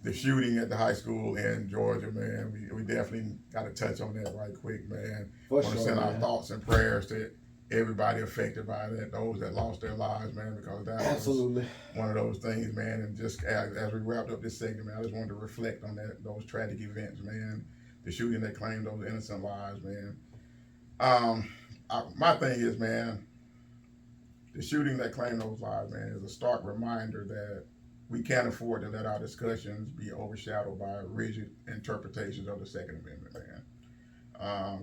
the shooting at the high school in Georgia, man, we definitely gotta touch on that right quick, man.
For
Want to
sure,
send our
man.
thoughts and prayers to everybody affected by that, those that lost their lives, man, because that was
Absolutely.
one of those things, man. And just as we wrapped up this segment, man, I just wanted to reflect on those tragic events, man. The shooting that claimed those innocent lives, man. My thing is, man, the shooting that claimed those lives, man, is a stark reminder that we can't afford to let our discussions be overshadowed by rigid interpretations of the Second Amendment, man.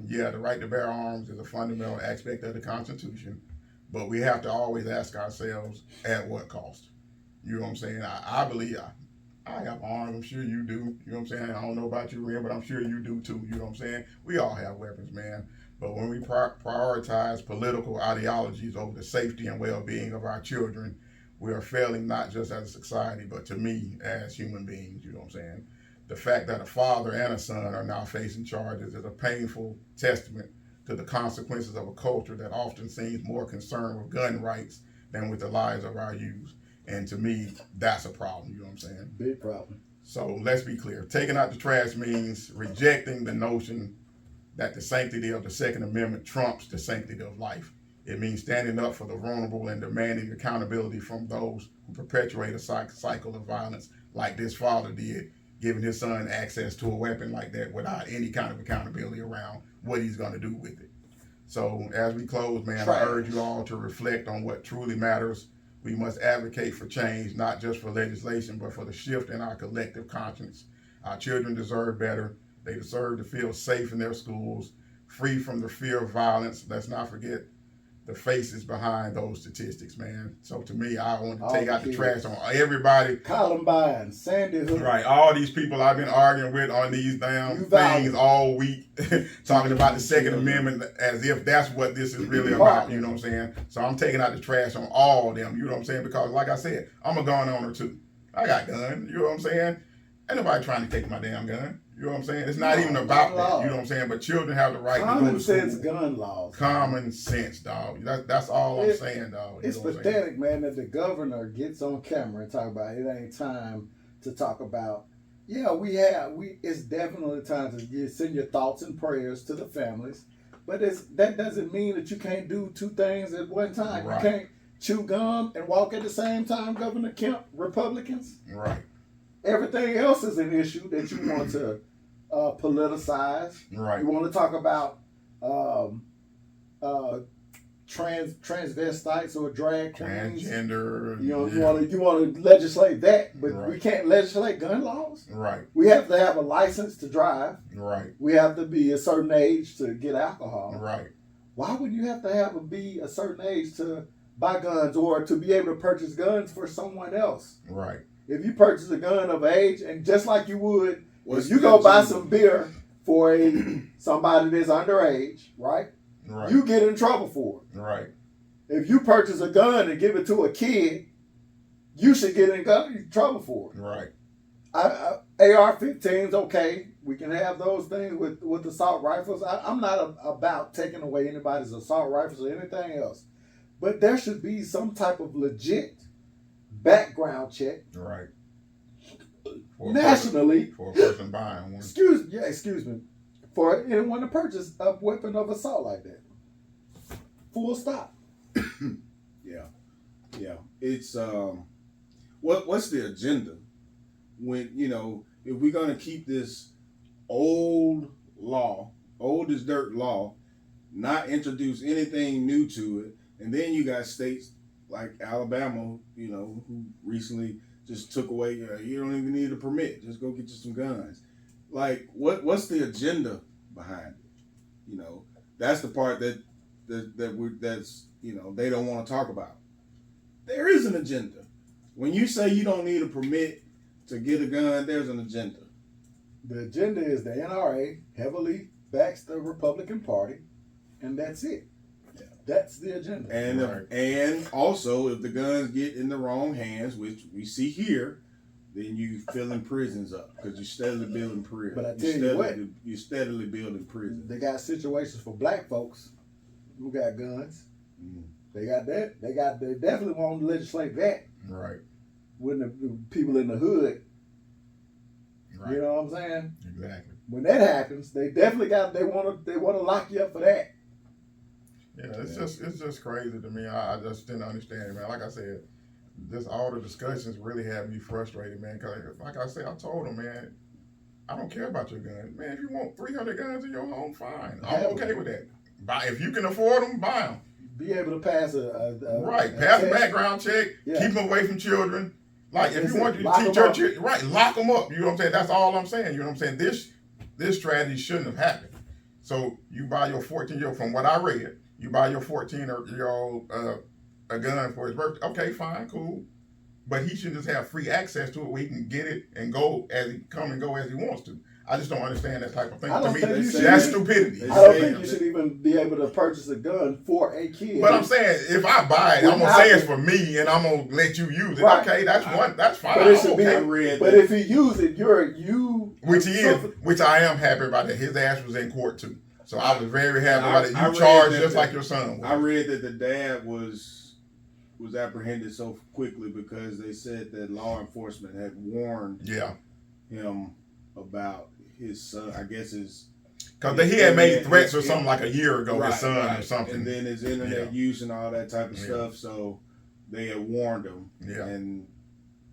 Yeah, the right to bear arms is a fundamental aspect of the Constitution, but we have to always ask ourselves, at what cost? You know what I'm saying? I believe I have arms. I'm sure you do. You know what I'm saying? I don't know about you, Ren, but I'm sure you do too. You know what I'm saying? We all have weapons, man. But when we prioritize political ideologies over the safety and well-being of our children, we are failing not just as a society, but to me as human beings. You know what I'm saying? The fact that a father and a son are now facing charges is a painful testament to the consequences of a culture that often seems more concerned with gun rights than with the lives of our youth. And to me, that's a problem. You know what I'm saying?
Big problem.
So let's be clear. Taking out the trash means rejecting the notion that the sanctity of the Second Amendment trumps the sanctity of life. It means standing up for the vulnerable and demanding accountability from those who perpetuate a cycle of violence like this father did, giving his son access to a weapon like that without any kind of accountability around what he's going to do with it. So as we close, man, I urge you all to reflect on what truly matters. We must advocate for change, not just for legislation, but for the shift in our collective conscience. Our children deserve better. They deserve to feel safe in their schools, free from the fear of violence. Let's not forget the faces behind those statistics, man. So to me, I want to take out the trash on everybody.
Columbine, Sandy Hook.
Right, all these people I've been arguing with on these damn things all week, talking about the Second Amendment as if that's what this is really about, you know what I'm saying? So I'm taking out the trash on all of them, you know what I'm saying? Because like I said, I'm a gun owner too. I got guns, you know what I'm saying? Ain't nobody trying to take my damn gun. You know what I'm saying? It's not even about that. You know what I'm saying? But children have the right to go to school.
Common sense gun laws.
Common sense, dog. That's all I'm saying, dog.
It's pathetic, man, that the governor gets on camera and talk about it ain't time to talk about. Yeah, it's definitely time to send your thoughts and prayers to the families. But that doesn't mean that you can't do two things at one time. Right. You can't chew gum and walk at the same time, Governor Kemp, Republicans.
Right.
Everything else is an issue that you want to politicize.
Right.
You want to talk about transvestites or drag queens.
Transgender.
You want to legislate that, but we can't legislate gun laws.
Right.
We have to have a license to drive.
Right.
We have to be a certain age to get alcohol.
Right.
Why would you have to be a certain age to buy guns or to be able to purchase guns for someone else?
Right.
If you purchase a gun of age, and just like you would, if you go buy some beer for somebody that's underage, right?
Right.
You get in trouble for it.
Right.
If you purchase a gun and give it to a kid, you should get in trouble for it.
Right.
AR-15s, okay. We can have those things with assault rifles. I'm not about taking away anybody's assault rifles or anything else. But there should be some type of legit background check.
Right.
Nationally.
For a person buying one.
Excuse me. For anyone to purchase a weapon of assault like that. Full stop.
Yeah. It's what's the agenda? When if we're gonna keep this old as dirt law, not introduce anything new to it, and then you got states like Alabama, who recently just took away, you don't even need a permit, just go get you some guns. Like, what's the agenda behind it? That's the part that's they don't want to talk about. There is an agenda. When you say you don't need a permit to get a gun, there's an agenda.
The agenda is the NRA heavily backs the Republican Party, and that's it. Yeah. That's the agenda.
And also, if the guns get in the wrong hands, which we see here, then you filling prisons up because you're steadily building prisons.
But I tell you what,
you're steadily building prisons.
They got situations for black folks who got guns. Mm. They got that. They definitely want to legislate that.
Right.
When the people in the hood.
Right.
You know what I'm saying?
Exactly.
When that happens, they definitely they want to lock you up for that.
Yeah, it's just crazy to me. I just didn't understand it, man. Like I said, all the discussions really have me frustrated, man. Because like I said, I told them, man, I don't care about your guns, man. If you want 300 guns in your home, fine. I'm okay with that. If you can afford them, buy them.
Be able to pass
pass a background check. Yeah. Keep them away from children. Like if you want to teach your children, right, lock them up. You know what I'm saying? That's all I'm saying. You know what I'm saying? This strategy shouldn't have happened. So you buy your 14-year-old, from what I read, you buy your 14-year-old a gun for his birthday. Okay, fine, cool. But he should just have free access to it where he can get it and go as he wants to. I just don't understand that type of thing.
I
To
don't
me,
think you should
that's
even-
stupidity.
They
I don't
say-
think you should even be able to purchase a gun for a kid.
But I'm saying, if I buy it, I'm gonna say it's for me, and I'm gonna let you use it.
Right.
Okay, that's fine.
But it should
I'm
be.
okay.
I read
But
that.
if he use it, you.
Which he is, which I am happy about that. His ass was in court too, so I was very happy about it.
I
You
read
charged
that
just
the-
like your son was.
I read that the dad was apprehended so quickly because they said that law enforcement had warned
Yeah,
him about his son. I guess his
because he had made threats or
his-
something like a year ago.
right,
His son or
right.
something.
and then his internet use and all that type of
Yeah.
stuff. So they had warned him,
Yeah.
and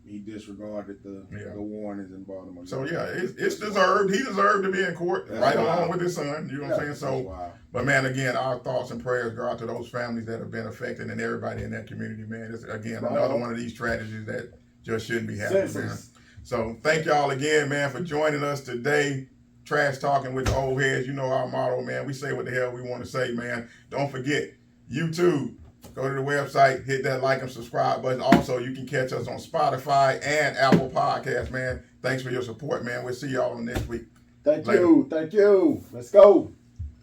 he disregarded the warnings and brought him.
So yeah, it's deserved. He deserved to be in court,
That's
right
wild.
along with his son. You know what I'm saying?
That's
So,
wild.
but man, again, our thoughts and prayers go out to those families that have been affected and everybody in that community. Man, it's again another one of these tragedies that just shouldn't be happening, man. So thank y'all again, man, for joining us today. Trash talking with the old heads. You know our motto, man. We say what the hell we want to say, man. Don't forget, YouTube. Go to the website, hit that like and subscribe button. Also, you can catch us on Spotify and Apple Podcasts, man. Thanks for your support, man. We'll see y'all on next week.
Thank
Later.
you. Thank you. Let's go.